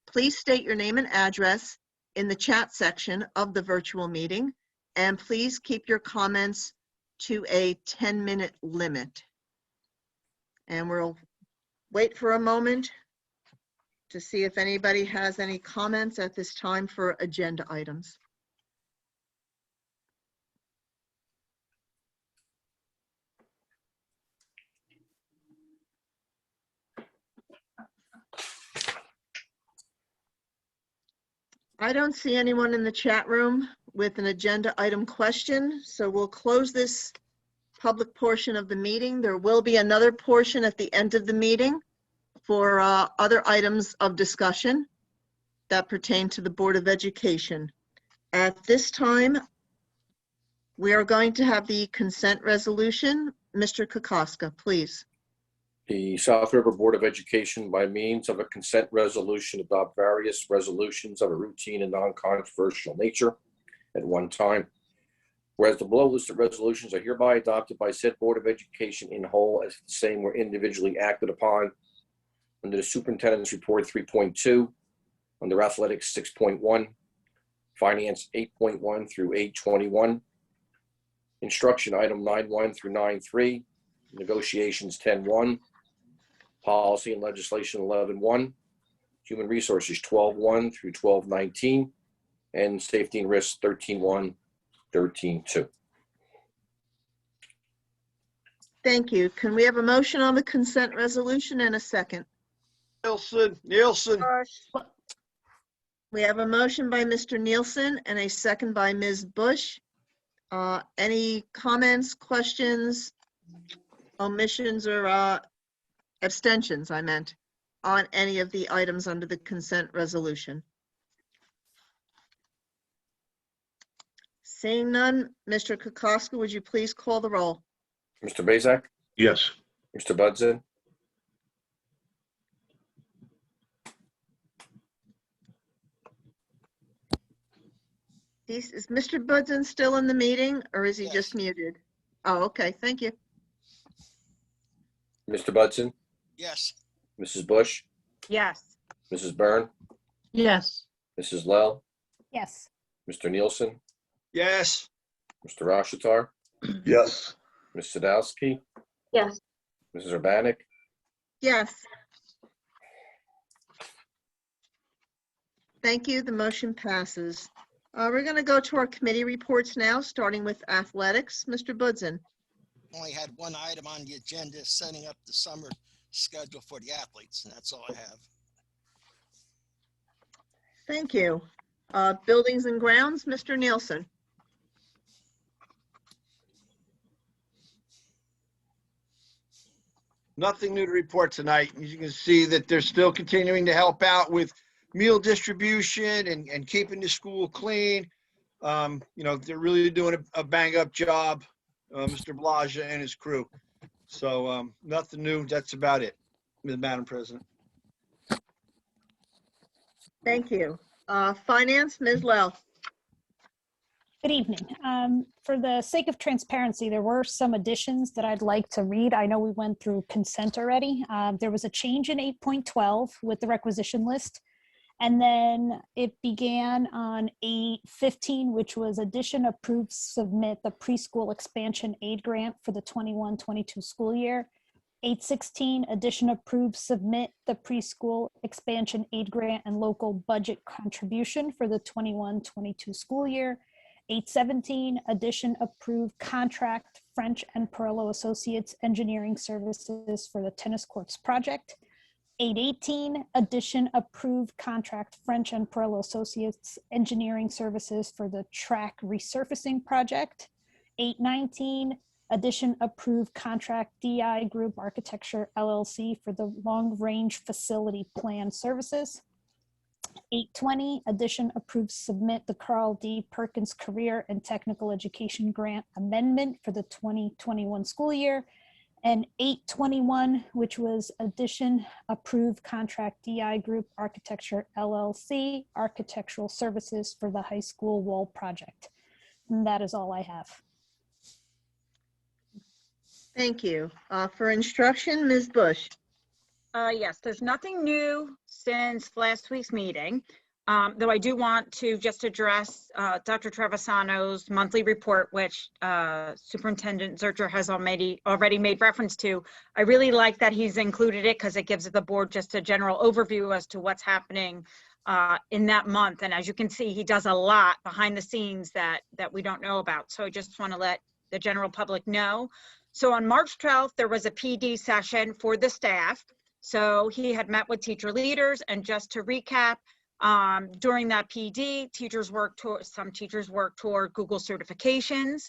Please state your name and address in the chat section of the virtual meeting, and please keep your comments to a 10-minute limit. And we'll wait for a moment to see if anybody has any comments at this time for agenda items. I don't see anyone in the chat room with an agenda item question, so we'll close this public portion of the meeting. There will be another portion at the end of the meeting for other items of discussion that pertain to the Board of Education. At this time, we are going to have the consent resolution. Mr. Kokoska, please. The South River Board of Education, by means of a consent resolution, adopt various resolutions of a routine and non-controversial nature at one time. Whereas the below listed resolutions are hereby adopted by said Board of Education in whole, as the same were individually acted upon under the Superintendent's Report 3.2, under Athletics 6.1, Finance 8.1 through 8.21, Instruction Item 9.1 through 9.3, Negotiations 10.1, Policy and Legislation 11.1, Human Resources 12.1 through 12.19, and Safety and Risk 13.1, 13.2. Thank you. Can we have a motion on the consent resolution and a second? Nielsen. We have a motion by Mr. Nielsen and a second by Ms. Bush. Any comments, questions, omissions, or abstentions, I meant, on any of the items under the consent resolution? Seeing none, Mr. Kokoska, would you please call the roll? Mr. Bazak? Yes. Mr. Budson? Is Mr. Budson still in the meeting, or is he just muted? Oh, okay, thank you. Mr. Budson? Yes. Mrs. Bush? Yes. Mrs. Byrne? Yes. Mrs. Lell? Yes. Mr. Nielsen? Yes. Mr. Rashitar? Yes. Ms. Sadowski? Yes. Mrs. Urbanek? Yes. Thank you. The motion passes. We're going to go to our committee reports now, starting with athletics. Mr. Budson. Only had one item on the agenda, setting up the summer schedule for the athletes, and that's all I have. Thank you. Buildings and grounds, Mr. Nielsen. Nothing new to report tonight. As you can see that they're still continuing to help out with meal distribution and keeping the school clean. They're really doing a bang up job, Mr. Blaja and his crew. So nothing new. That's about it, Madam President. Thank you. Finance, Ms. Lell. Good evening. For the sake of transparency, there were some additions that I'd like to read. I know we went through consent already. There was a change in 8.12 with the requisition list. And then it began on 8.15, which was addition approved submit the preschool expansion aid grant for the 21-22 school year. 8.16, addition approved submit the preschool expansion aid grant and local budget contribution for the 21-22 school year. 8.17, addition approved contract French and Perello Associates Engineering Services for the tennis courts project. 8.18, addition approved contract French and Perello Associates Engineering Services for the track resurfacing project. 8.19, Addition, approve contract DI Group Architecture LLC for the Long Range Facility Plan Services. 820, addition, approve, submit the Carl D. Perkins Career and Technical Education Grant Amendment for the 2021 school year. And 821, which was addition, approve contract DI Group Architecture LLC, architectural services for the high school wall project. And that is all I have. Thank you. For instruction, Ms. Bush. Yes, there's nothing new since last week's meeting, though I do want to just address Dr. Trevisano's monthly report, which Superintendent Zurcher has already made reference to. I really like that he's included it because it gives the board just a general overview as to what's happening in that month. And as you can see, he does a lot behind the scenes that we don't know about. So I just want to let the general public know. So on March 12th, there was a PD session for the staff. So he had met with teacher leaders, and just to recap, during that PD, some teachers worked toward Google certifications.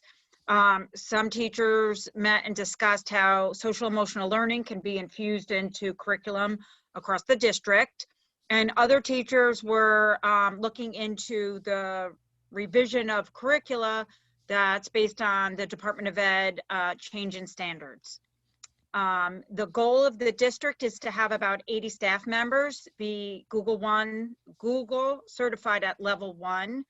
Some teachers met and discussed how social emotional learning can be infused into curriculum across the district. And other teachers were looking into the revision of curricula that's based on the Department of Ed change in standards. The goal of the district is to have about 80 staff members be Google certified at level 1.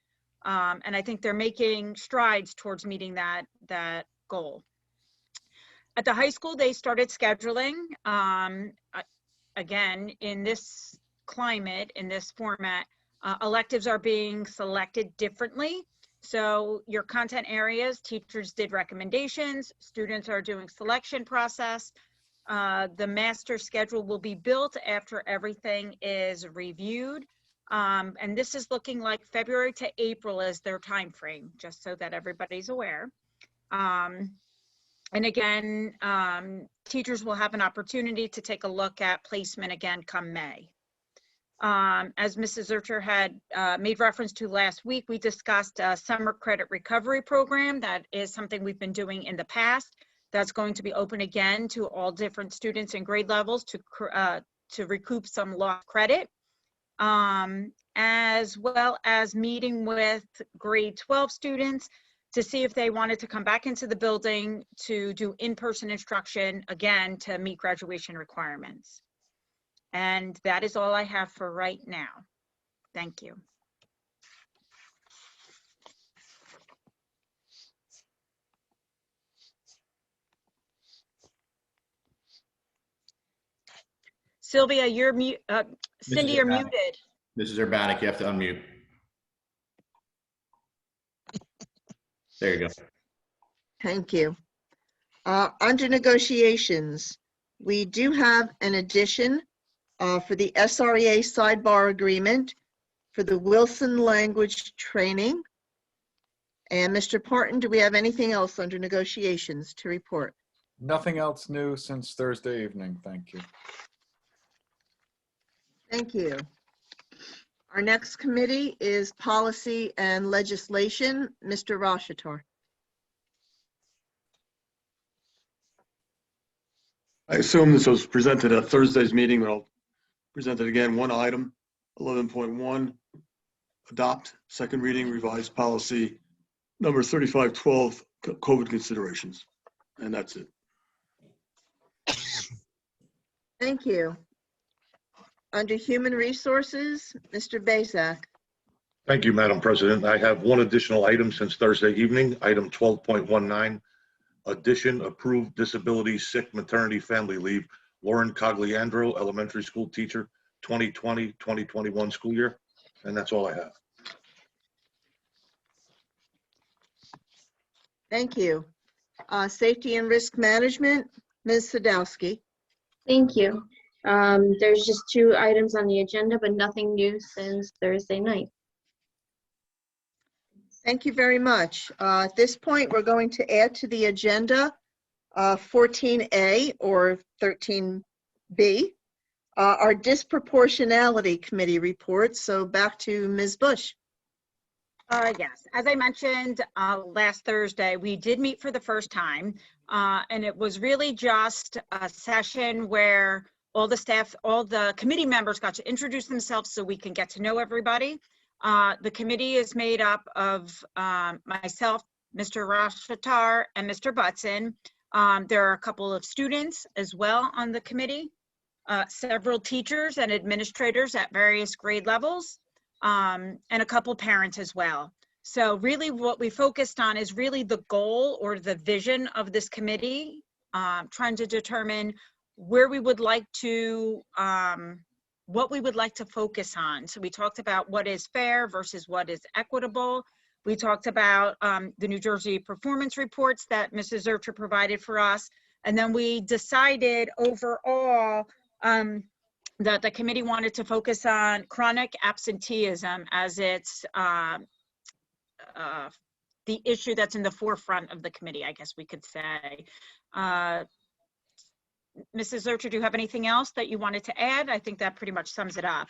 And I think they're making strides towards meeting that goal. At the high school, they started scheduling. Again, in this climate, in this format, electives are being selected differently. So your content areas, teachers did recommendations, students are doing selection process. The master schedule will be built after everything is reviewed. And this is looking like February to April is their time frame, just so that everybody's aware. And again, teachers will have an opportunity to take a look at placement again come May. As Mrs. Zurcher had made reference to last week, we discussed a summer credit recovery program. That is something we've been doing in the past. That's going to be open again to all different students and grade levels to recoup some lost credit, as well as meeting with grade 12 students to see if they wanted to come back into the building to do in-person instruction again to meet graduation requirements. And that is all I have for right now. Thank you. Sylvia, you're mute. Cindy, you're muted. Mrs. Urbanik, you have to unmute. There you go. Thank you. Under negotiations, we do have an addition for the SREA sidebar agreement for the Wilson language training. And Mr. Parton, do we have anything else under negotiations to report? Nothing else new since Thursday evening. Thank you. Thank you. Our next committee is Policy and Legislation. Mr. Rashatar. I assume this was presented at Thursday's meeting, but I'll present it again. One item, 11.1, adopt second reading revised policy number 3512, COVID considerations. And that's it. Thank you. Under Human Resources, Mr. Bazak. Thank you, Madam President. I have one additional item since Thursday evening, item 12.19, addition approved disability sick maternity family leave, Lauren Cogliandro, elementary school teacher, 2020-2021 school year. And that's all I have. Thank you. Safety and Risk Management, Ms. Sadowski. Thank you. There's just 2 items on the agenda, but nothing new since Thursday night. Thank you very much. At this point, we're going to add to the agenda 14A or 13B, our disproportionality committee report. So back to Ms. Bush. Yes, as I mentioned last Thursday, we did meet for the first time. And it was really just a session where all the staff, all the committee members got to introduce themselves so we can get to know everybody. The committee is made up of myself, Mr. Rashatar, and Mr. Butson. There are a couple of students as well on the committee, several teachers and administrators at various grade levels, and a couple parents as well. So really what we focused on is really the goal or the vision of this committee, trying to determine where we would like to, what we would like to focus on. So we talked about what is fair versus what is equitable. We talked about the New Jersey performance reports that Mrs. Zurcher provided for us. And then we decided overall that the committee wanted to focus on chronic absenteeism as it's the issue that's in the forefront of the committee, I guess we could say. Mrs. Zurcher, do you have anything else that you wanted to add? I think that pretty much sums it up.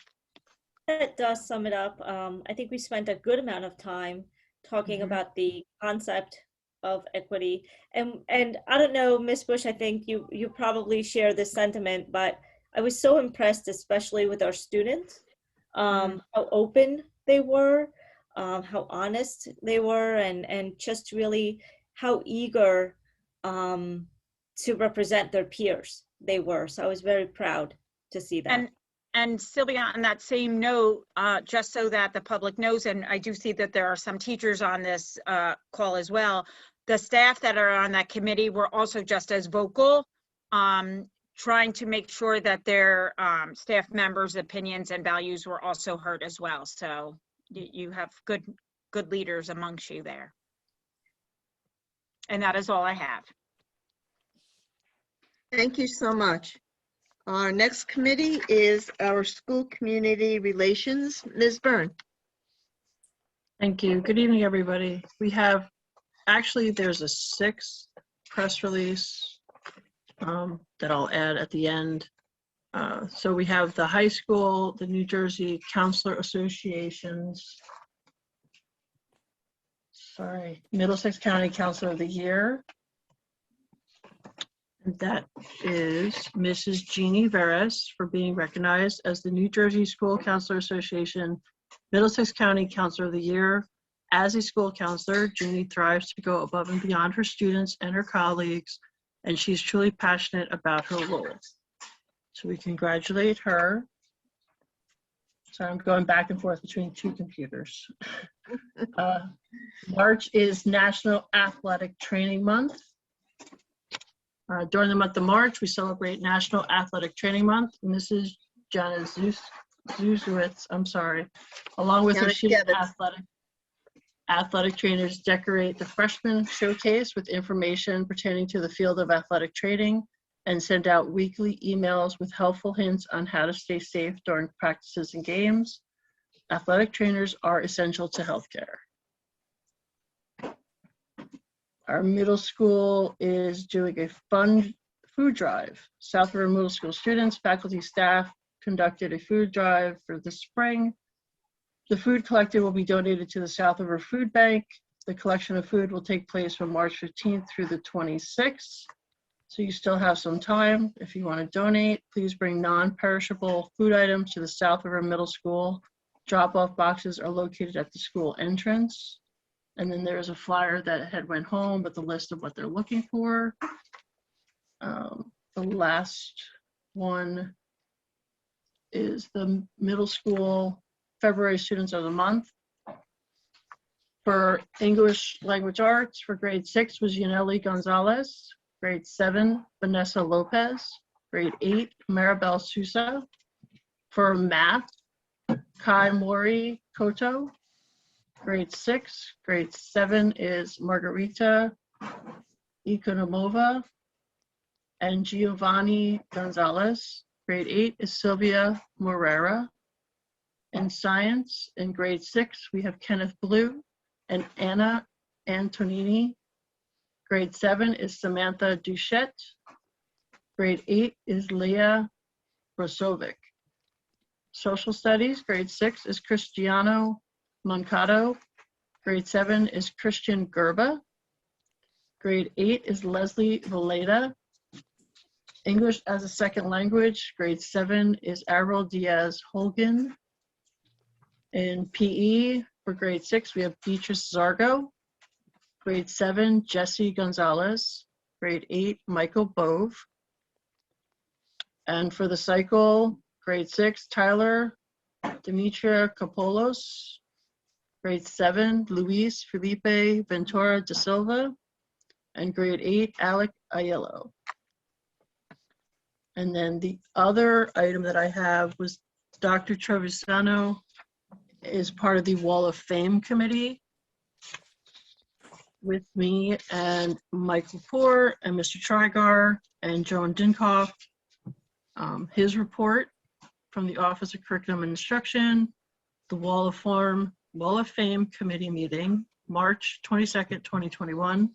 That does sum it up. I think we spent a good amount of time talking about the concept of equity. And I don't know, Ms. Bush, I think you probably share this sentiment, but I was so impressed, especially with our students, how open they were, how honest they were, and just really how eager to represent their peers they were. So I was very proud to see that. And Sylvia, on that same note, just so that the public knows, and I do see that there are some teachers on this call as well, the staff that are on that committee were also just as vocal, trying to make sure that their staff members' opinions and values were also heard as well. So you have good leaders amongst you there. And that is all I have. Thank you so much. Our next committee is our School Community Relations. Ms. Byrne. Thank you. Good evening, everybody. We have, actually, there's a 6th press release that I'll add at the end. So we have the high school, the New Jersey Councillor Associations, Middlesex County Councilor of the Year. That is Mrs. Jeannie Veras for being recognized as the New Jersey School Counselor Association Middlesex County Counselor of the Year. As a school counselor, Jeannie thrives to go above and beyond her students and her colleagues, and she's truly passionate about her role. So we congratulate her. So I'm going back and forth between 2 computers. March is National Athletic Training Month. During the month of March, we celebrate National Athletic Training Month. Mrs. Jana Zuzowitz, I'm sorry, along with her student athletic trainers, decorate the freshman showcase with information pertaining to the field of athletic training and send out weekly emails with helpful hints on how to stay safe during practices and games. Athletic trainers are essential to healthcare. Our middle school is doing a fun food drive. South River Middle School students, faculty, staff conducted a food drive for the spring. The food collected will be donated to the South River Food Bank. The collection of food will take place from March 15th through the 26th. So you still have some time. If you want to donate, please bring non-perishable food items to the South River Middle School. Drop-off boxes are located at the school entrance. And then there's a flyer that had went home with the list of what they're looking for. The last one is the middle school February Students of the Month. For English Language Arts, for grade 6 was Yaneli Gonzalez. Grade 7, Vanessa Lopez. Grade 8, Maribel Sousa. For math, Kai Mori Koto. Grade 6, grade 7 is Margarita Ikonomova and Giovanni Gonzalez. Grade 8 is Sylvia Morera. In science, in grade 6, we have Kenneth Blue and Anna Antonini. Grade 7 is Samantha Duchette. Grade 8 is Leah Rosovic. Social studies, grade 6 is Cristiano Moncado. Grade 7 is Christian Gerba. Grade 8 is Leslie Valeda. English as a second language, grade 7 is Avril Diaz Holgan. In PE for grade 6, we have Beatrice Zargo. Grade 7, Jesse Gonzalez. Grade 8, Michael Bove. And for the cycle, grade 6, Tyler Demetria Capolos. Grade 7, Luis Felipe Ventura da Silva. And grade 8, Alec Aiello. And then the other item that I have was Dr. Trevisano is part of the Wall of Fame committee with me and Michael Poor and Mr. Trigar and Joan Dinkoff. His report from the Office of Curriculum and Instruction, the Wall of Fame committee meeting, March 22nd, 2021.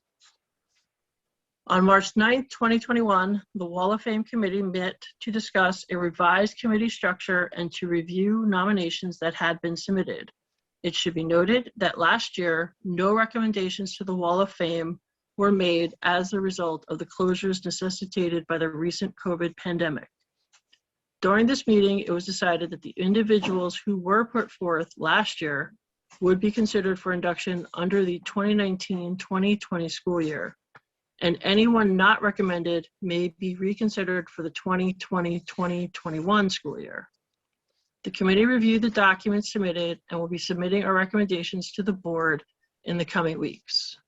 On March 9th, 2021, the Wall of Fame committee met to discuss a revised committee structure and to review nominations that had been submitted. It should be noted that last year, no recommendations to the Wall of Fame were made as a result of the closures necessitated by the recent COVID pandemic. During this meeting, it was decided that the individuals who were put forth last year would be considered for induction under the 2019-2020 school year, and anyone not recommended may be reconsidered for the 2020-2021 school year. The committee reviewed the documents submitted and will be submitting our recommendations to the board in the coming weeks.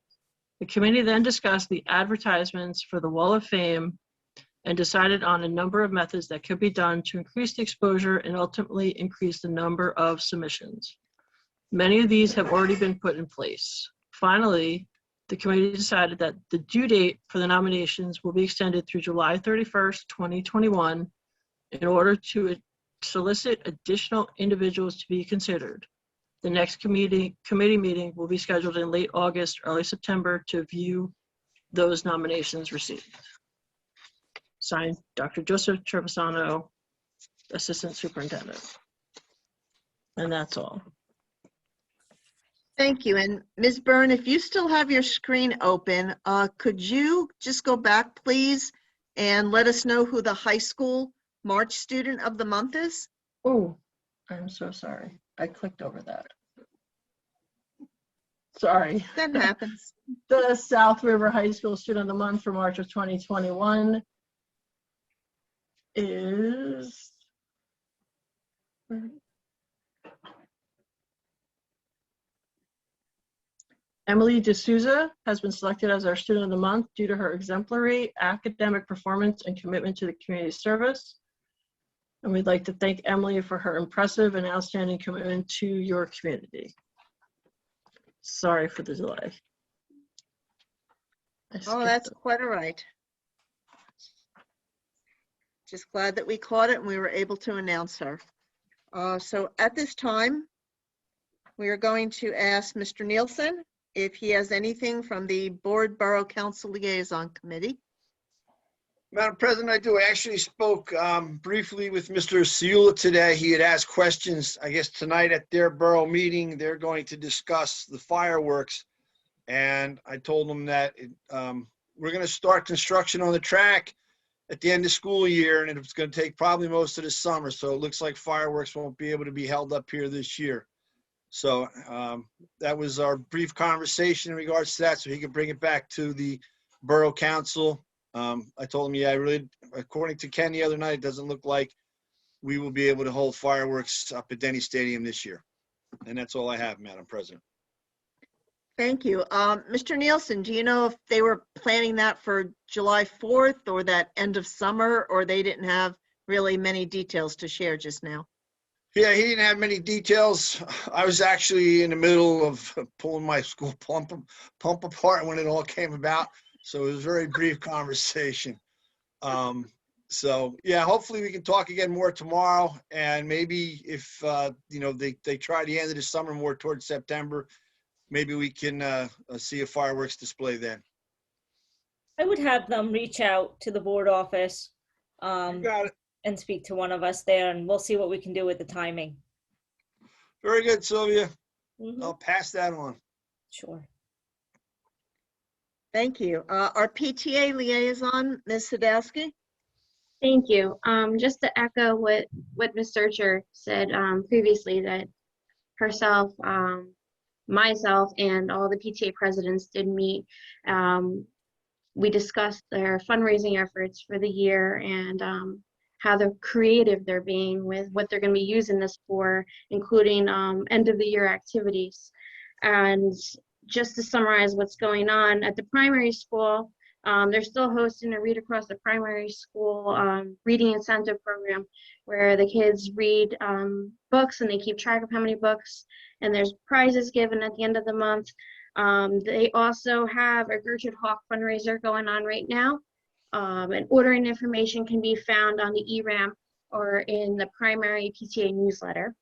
The committee then discussed the advertisements for the Wall of Fame and decided on a number of methods that could be done to increase the exposure and ultimately increase the number of submissions. Many of these have already been put in place. Finally, the committee decided that the due date for the nominations will be extended through July 31st, 2021 in order to solicit additional individuals to be considered. The next committee meeting will be scheduled in late August, early September to view those nominations received. Signed, Dr. Joseph Trevisano, Assistant Superintendent. And that's all. Thank you. And Ms. Byrne, if you still have your screen open, could you just go back, please, and let us know who the high school March student of the month is? Oh, I'm so sorry. I clicked over that. Sorry. That happens. The South River High School Student of the Month for March of 2021 is Emily D'Souza has been selected as our Student of the Month due to her exemplary academic performance and commitment to the community service. And we'd like to thank Emily for her impressive and outstanding commitment to your community. Sorry for the delay. Oh, that's quite all right. Just glad that we caught it and we were able to announce her. So at this time, we are going to ask Mr. Nielsen if he has anything from the Board Borough Council Liaison Committee. Madam President, I do. I actually spoke briefly with Mr. Ciula today. He had asked questions. I guess tonight at their borough meeting, they're going to discuss the fireworks. And I told them that we're going to start construction on the track at the end of school year, and it's going to take probably most of the summer. So it looks like fireworks won't be able to be held up here this year. So that was our brief conversation in regards to that, so he could bring it back to the Borough Council. I told him, yeah, really, according to Ken the other night, it doesn't look like we will be able to hold fireworks up at Denny Stadium this year. And that's all I have, Madam President. Thank you. Mr. Nielsen, do you know if they were planning that for July 4th or that end of summer, or they didn't have really many details to share just now? Yeah, he didn't have many details. I was actually in the middle of pulling my school pump apart when it all came about. So it was a very brief conversation. So yeah, hopefully we can talk again more tomorrow. And maybe if, they try the end of the summer more towards September, maybe we can see a fireworks display then. I would have them reach out to the board office Got it. and speak to one of us there, and we'll see what we can do with the timing. Very good, Sylvia. I'll pass that on. Sure. Thank you. Our PTA liaison, Ms. Sadowski. Thank you. Just to echo what Ms. Searcher said previously, that herself, myself, and all the PTA presidents did meet. We discussed their fundraising efforts for the year and how they're creative they're being with what they're going to be using this for, including end of the year activities. And just to summarize what's going on at the primary school, they're still hosting a Read Across the Primary School reading incentive program where the kids read books and they keep track of how many books, and there's prizes given at the end of the month. They also have a Gertrude Hawk fundraiser going on right now, and ordering information can be found on the ERAM or in the primary PTA newsletter.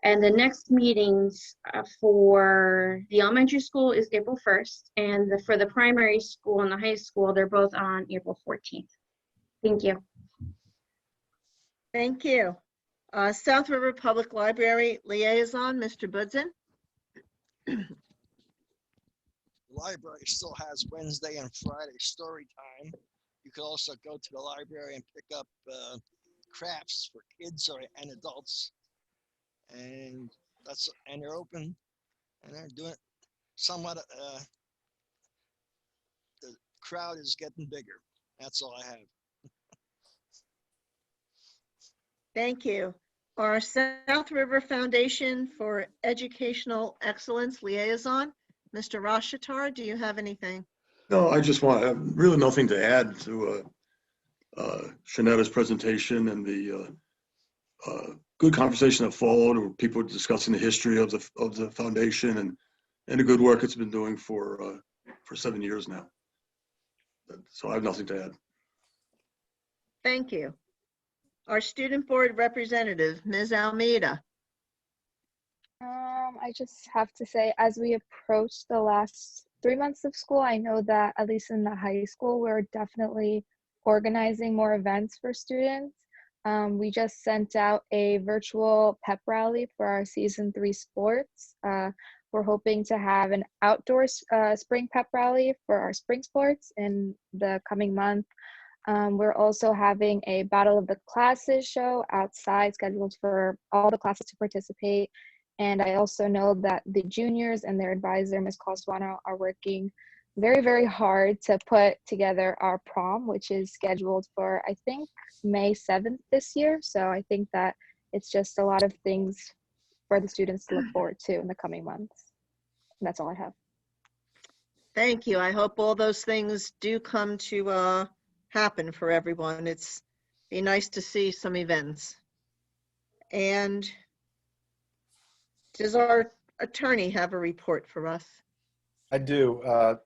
And the next meetings for the elementary school is April 1st, and for the primary school and the high school, they're both on April 14th. Thank you. Thank you. South River Public Library liaison, Mr. Budzen. The library still has Wednesday and Friday story time. You could also go to the library and pick up crafts for kids and adults. And they're open and they're doing it somewhat. The crowd is getting bigger. That's all I have. Thank you. Our South River Foundation for Educational Excellence liaison, Mr. Rashitar, do you have anything? No, I just want, really nothing to add to Jonetta's presentation and the good conversation that followed, where people were discussing the history of the foundation and the good work it's been doing for 7 years now. So I have nothing to add. Thank you. Our student board representative, Ms. Almeida. I just have to say, as we approach the last 3 months of school, I know that at least in the high school, we're definitely organizing more events for students. We just sent out a virtual pep rally for our season 3 sports. We're hoping to have an outdoor spring pep rally for our spring sports in the coming month. We're also having a Battle of the Classes show outside, scheduled for all the classes to participate. And I also know that the juniors and their advisor, Ms. Coswano, are working very, very hard to put together our prom, which is scheduled for, I think, May 7th this year. So I think that it's just a lot of things for the students to look forward to in the coming months. And that's all I have. Thank you. I hope all those things do come to happen for everyone. It's be nice to see some events. And does our attorney have a report for us? I do.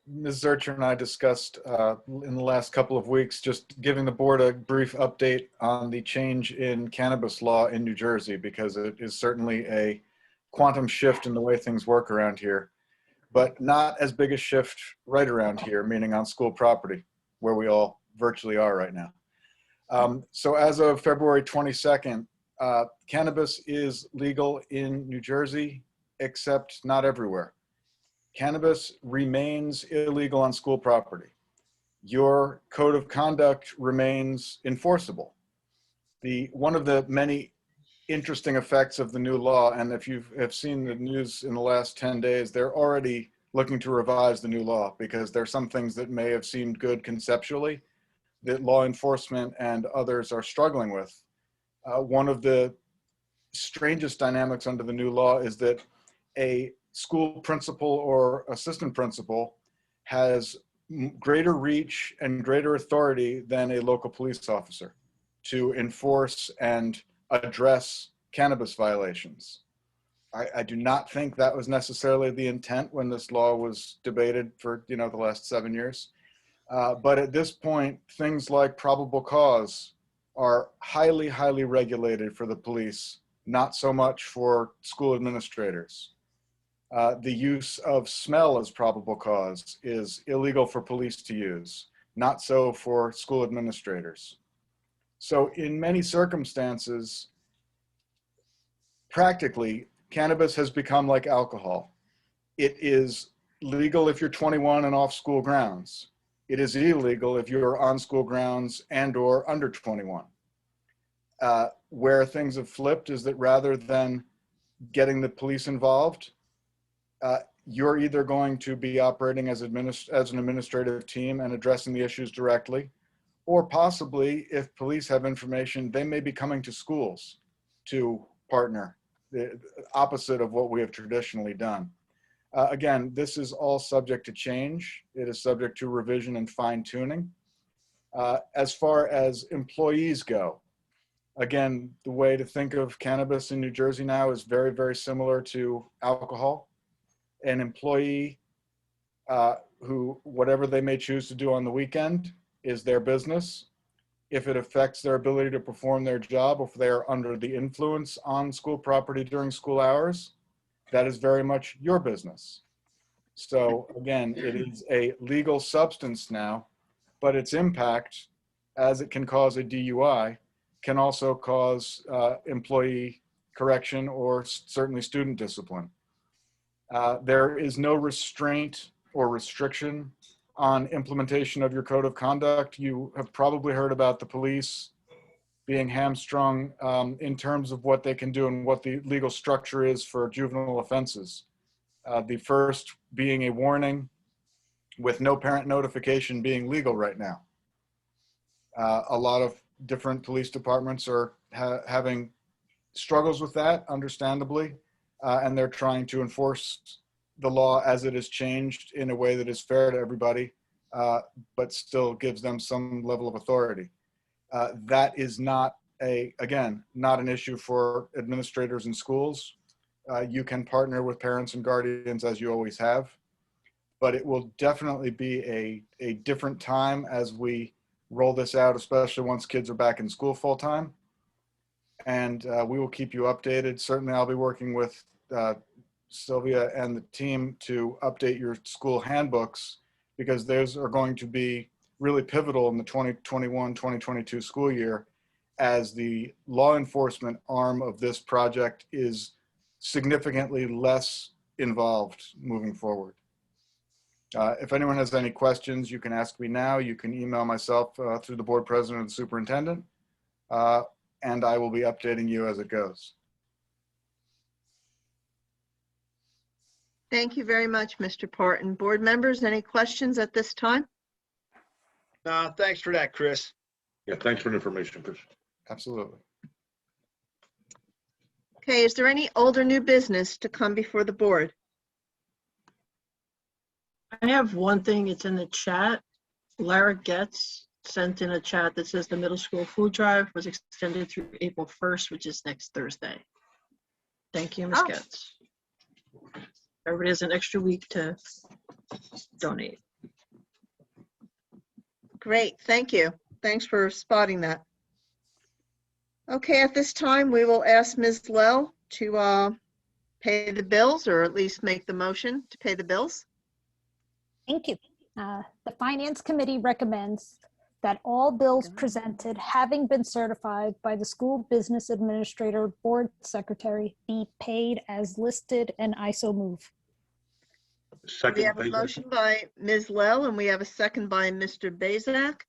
Ms. Zurcher and I discussed in the last couple of weeks, just giving the board a brief update on the change in cannabis law in New Jersey, because it is certainly a quantum shift in the way things work around here, but not as big a shift right around here, meaning on school property, where we all virtually are right now. So as of February 22nd, cannabis is legal in New Jersey, except not everywhere. Cannabis remains illegal on school property. Your code of conduct remains enforceable. One of the many interesting effects of the new law, and if you have seen the news in the last 10 days, they're already looking to revise the new law because there are some things that may have seemed good conceptually that law enforcement and others are struggling with. One of the strangest dynamics under the new law is that a school principal or assistant principal has greater reach and greater authority than a local police officer to enforce and address cannabis violations. I do not think that was necessarily the intent when this law was debated for the last 7 years. But at this point, things like probable cause are highly, highly regulated for the police, not so much for school administrators. The use of smell as probable cause is illegal for police to use, not so for school administrators. So in many circumstances, practically, cannabis has become like alcohol. It is legal if you're 21 and off school grounds. It is illegal if you're on school grounds and or under 21. Where things have flipped is that rather than getting the police involved, you're either going to be operating as an administrative team and addressing the issues directly, or possibly if police have information, they may be coming to schools to partner, the opposite of what we have traditionally done. Again, this is all subject to change. It is subject to revision and fine tuning. As far as employees go, again, the way to think of cannabis in New Jersey now is very, very similar to alcohol. An employee who, whatever they may choose to do on the weekend is their business. If it affects their ability to perform their job, or if they are under the influence on school property during school hours, that is very much your business. So again, it is a legal substance now, but its impact, as it can cause a DUI, can also cause employee correction or certainly student discipline. There is no restraint or restriction on implementation of your code of conduct. You have probably heard about the police being hamstrung in terms of what they can do and what the legal structure is for juvenile offenses. The first being a warning with no parent notification being legal right now. A lot of different police departments are having struggles with that, understandably, and they're trying to enforce the law as it is changed in a way that is fair to everybody, but still gives them some level of authority. That is not not an issue for administrators in schools. You can partner with parents and guardians as you always have, but it will definitely be a different time as we roll this out, especially once kids are back in school full time. And we will keep you updated. Certainly I'll be working with Sylvia and the team to update your school handbooks, because those are going to be really pivotal in the 2021-2022 school year, as the law enforcement arm of this project is significantly less involved moving forward. If anyone has any questions, you can ask me now. You can email myself through the board president or the superintendent, and I will be updating you as it goes. Thank you very much, Mr. Parton. Board members, any questions at this time? No, thanks for that, Chris. Yeah, thanks for the information, Chris. Absolutely. Okay, is there any old or new business to come before the board? I have one thing, it's in the chat. Lara Getz sent in a chat that says the middle school food drive was extended through April 1st, which is next Thursday. Thank you, Ms. Getz. Everybody has an extra week to donate. Great, thank you. Thanks for spotting that. Okay, at this time, we will ask Ms. Lell to pay the bills, or at least make the motion to pay the bills. Thank you. The Finance Committee recommends that all bills presented, having been certified by the School Business Administrator Board Secretary, be paid as listed, and I so move. Second. We have a motion by Ms. Lell and we have a second by Mr. Bazak.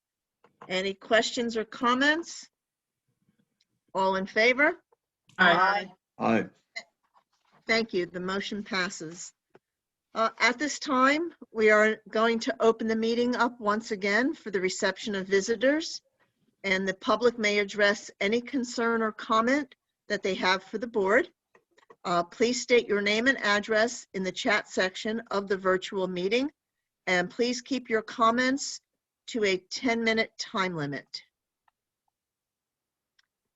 Any questions or comments? All in favor? Aye. Aye. Thank you. The motion passes. At this time, we are going to open the meeting up once again for the reception of visitors, and the public may address any concern or comment that they have for the board. Please state your name and address in the chat section of the virtual meeting, and please keep your comments to a 10-minute time limit.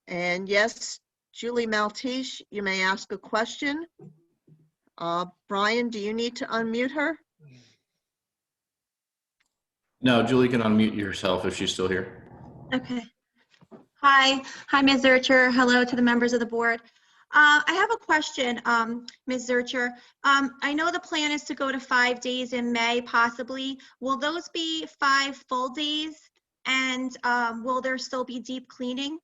And yes, Julie Maltese, you may ask a question. Brian, do you need to unmute her? No, Julie can unmute yourself if she's still here. Okay. Hi, Ms. Zurcher. Hello to the members of the board. I have a question, Ms. Zurcher. I know the plan is to go to 5 days in May, possibly. Will those be 5 full days? And will there still be deep cleaning?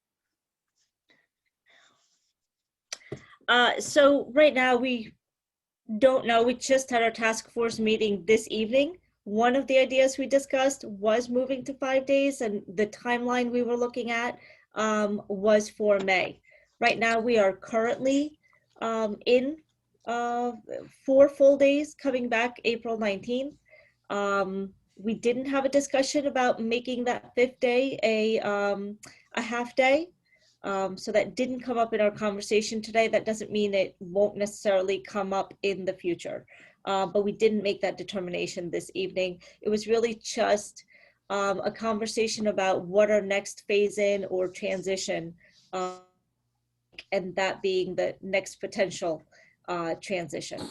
So right now we Don't know. We just had our task force meeting this evening. One of the ideas we discussed was moving to 5 days, and the timeline we were looking at was for May. Right now, we are currently in 4 full days, coming back April 19th. We didn't have a discussion about making that 5th day a half day. So that didn't come up in our conversation today. That doesn't mean it won't necessarily come up in the future. But we didn't make that determination this evening. It was really just a conversation about what our next phase in or transition, and that being the next potential transition.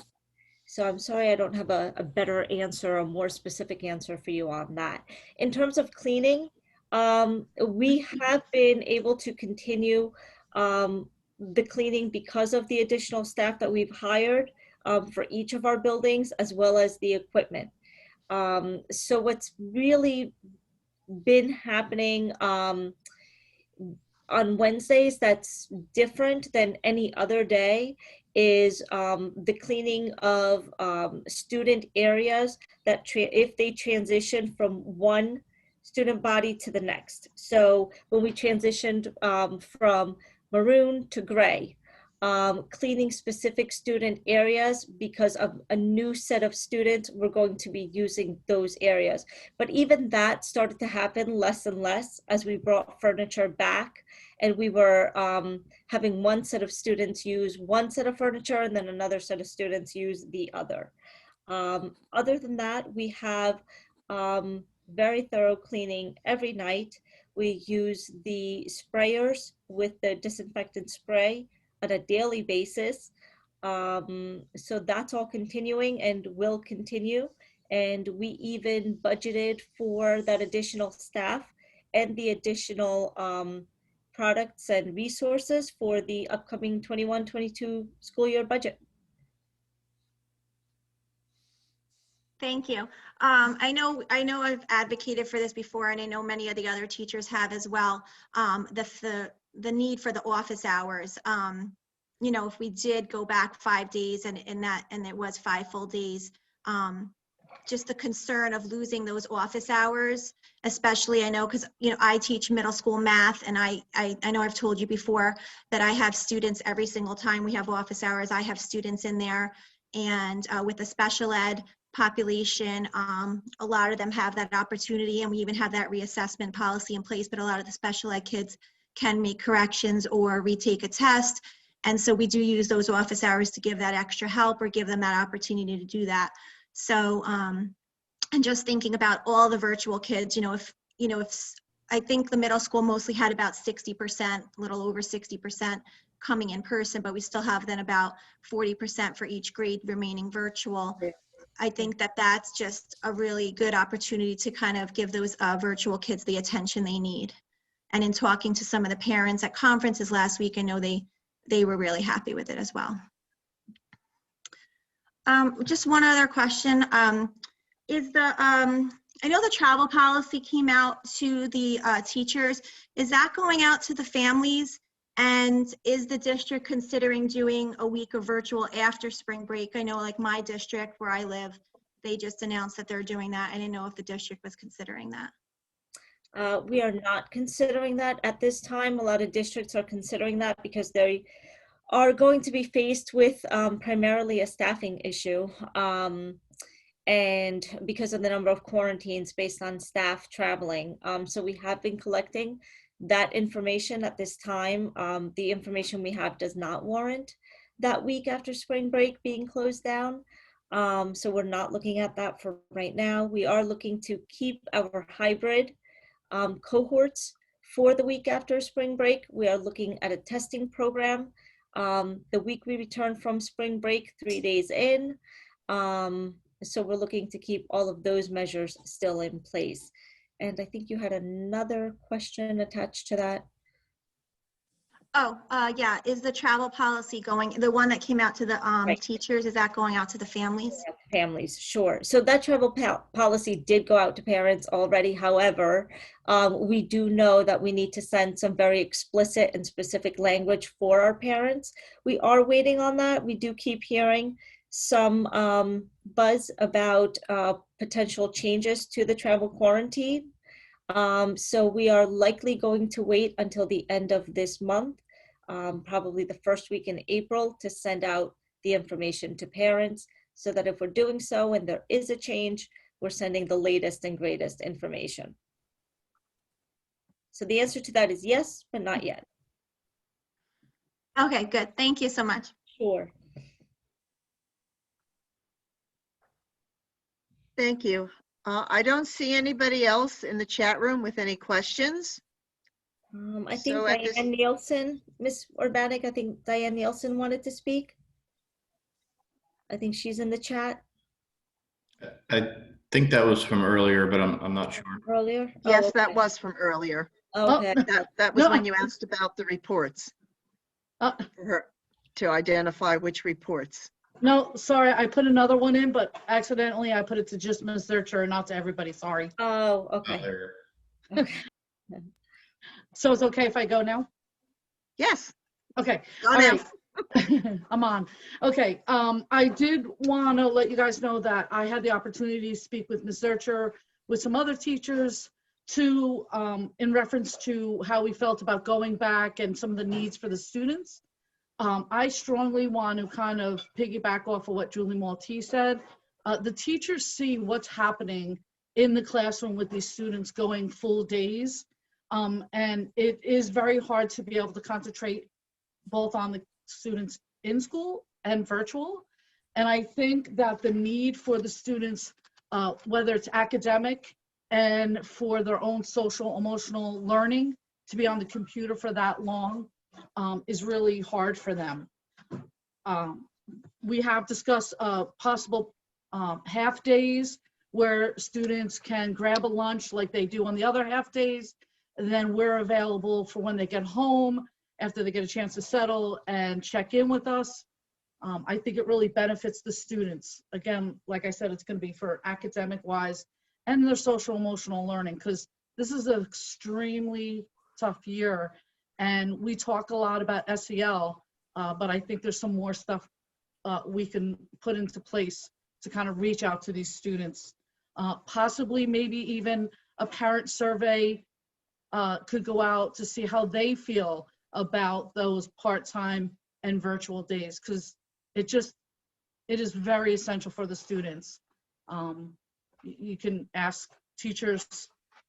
So I'm sorry I don't have a better answer, a more specific answer for you on that. In terms of cleaning, we have been able to continue the cleaning because of the additional staff that we've hired for each of our buildings, as well as the equipment. So what's really been happening on Wednesdays that's different than any other day is the cleaning of student areas that if they transition from one student body to the next. So when we transitioned from maroon to gray, cleaning specific student areas because of a new set of students, we're going to be using those areas. But even that started to happen less and less as we brought furniture back, and we were having one set of students use one set of furniture and then another set of students use the other. Other than that, we have very thorough cleaning every night. We use the sprayers with the disinfectant spray on a daily basis. So that's all continuing and will continue. And we even budgeted for that additional staff and the additional products and resources for the upcoming 21-22 school year budget. Thank you. I know I've advocated for this before, and I know many of the other teachers have as well. The need for the office hours. You know, if we did go back 5 days and it was 5 full days, just the concern of losing those office hours, especially I know because I teach middle school math, and I know I've told you before that I have students every single time we have office hours. I have students in there, and with the special ed population, a lot of them have that opportunity, and we even have that reassessment policy in place, but a lot of the special ed kids can make corrections or retake a test. And so we do use those office hours to give that extra help or give them that opportunity to do that. So, and just thinking about all the virtual kids, if I think the middle school mostly had about 60%, a little over 60% coming in person, but we still have then about 40% for each grade remaining virtual. I think that that's just a really good opportunity to kind of give those virtual kids the attention they need. And in talking to some of the parents at conferences last week, I know they were really happy with it as well. Just one other question. I know the travel policy came out to the teachers. Is that going out to the families? And is the district considering doing a week of virtual after spring break? I know like my district where I live, they just announced that they're doing that. I didn't know if the district was considering that. We are not considering that at this time. A lot of districts are considering that because they are going to be faced with primarily a staffing issue. And because of the number of quarantines based on staff traveling. So we have been collecting that information at this time. The information we have does not warrant that week after spring break being closed down. So we're not looking at that for right now. We are looking to keep our hybrid cohorts for the week after spring break. We are looking at a testing program. The week we return from spring break, 3 days in. So we're looking to keep all of those measures still in place. And I think you had another question attached to that. Oh, yeah. Is the travel policy going, the one that came out to the Right. teachers, is that going out to the families? Families, sure. So that travel policy did go out to parents already. However, we do know that we need to send some very explicit and specific language for our parents. We are waiting on that. We do keep hearing some buzz about potential changes to the travel quarantine. So we are likely going to wait until the end of this month, probably the first week in April, to send out the information to parents, so that if we're doing so and there is a change, we're sending the latest and greatest information. So the answer to that is yes, but not yet. Okay, good. Thank you so much. Sure. Thank you. I don't see anybody else in the chat room with any questions. I think So at this- Diane Nielsen, Ms. Urbanik, I think Diane Nielsen wanted to speak. I think she's in the chat I think that was from earlier, but I'm not sure. earlier. Yes, Oh, that okay. was from earlier. Okay. That was No. when you asked about the reports. For her to identify which reports. No, sorry, I put another one in, but accidentally I put it to just Ms. Zurcher, not to everybody, sorry. Oh, okay. So it's okay if I go now? Yes. Okay. Go All now. right. I'm on. Okay. I did want to let you guys know that I had the opportunity to speak with Ms. Zurcher, with some other teachers, to in reference to how we felt about going back and some of the needs for the students. I strongly want to kind of piggyback off of what Julie Maltese said. The teachers see what's happening in the classroom with these students going full days. And it is very hard to be able to concentrate both on the students in school and virtual. And I think that the need for the students, whether it's academic and for their own social emotional learning, to be on the computer for that long is really hard for them. We have discussed possible half days where students can grab a lunch like they do on the other half days, and then we're available for when they get home, after they get a chance to settle and check in with us. I think it really benefits the students. Again, like I said, it's going to be for academic wise and their social emotional learning, because this is an extremely tough year. And we talk a lot about SEL, but I think there's some more stuff we can put into place to kind of reach out to these students. Possibly maybe even a parent survey could go out to see how they feel about those part-time and virtual days, because it is very essential for the students. You can ask teachers,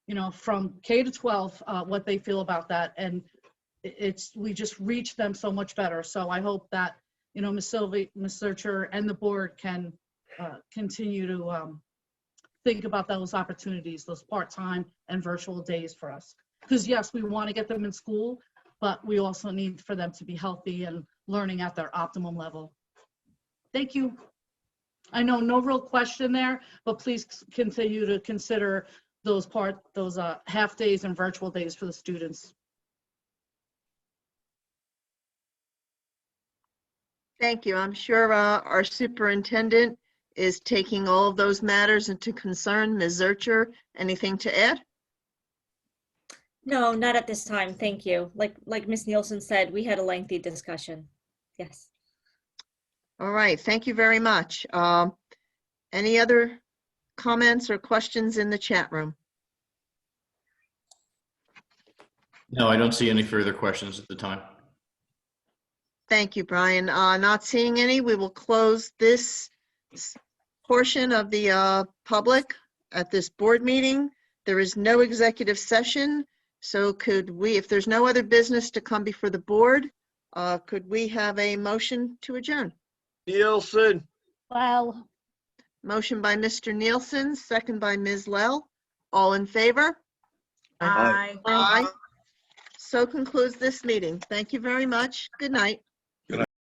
you know, from K to 12 what they feel about that, and we just reach them so much better. So I hope that, you know, Ms. Sylvie, Ms. Zurcher, and the board can continue to think about those opportunities, those part-time and virtual days for us. Because yes, we want to get them in school, but we also need for them to be healthy and learning at their optimum level. Thank you. I know no real question there, but please continue to consider those half days and virtual days for the students. Thank you. I'm sure our superintendent is taking all of those matters into concern. Ms. Zurcher, anything to add? No, not at this time. Thank you. Like Ms. Nielsen said, we had a lengthy discussion. Yes. All right. Thank you very much. Any other comments or questions in the chat room? No, I don't see any further questions at the time. Thank you, Brian. Not seeing any, we will close this portion of the public at this board meeting. There is no executive session, so could we, if there's no other business to come before the board, could we have a motion to adjourn? Nielsen. Well. Motion by Mr. Nielsen, second by Ms. Lell. All in favor? Aye. Aye. So concludes this meeting. Thank you very much. Good night.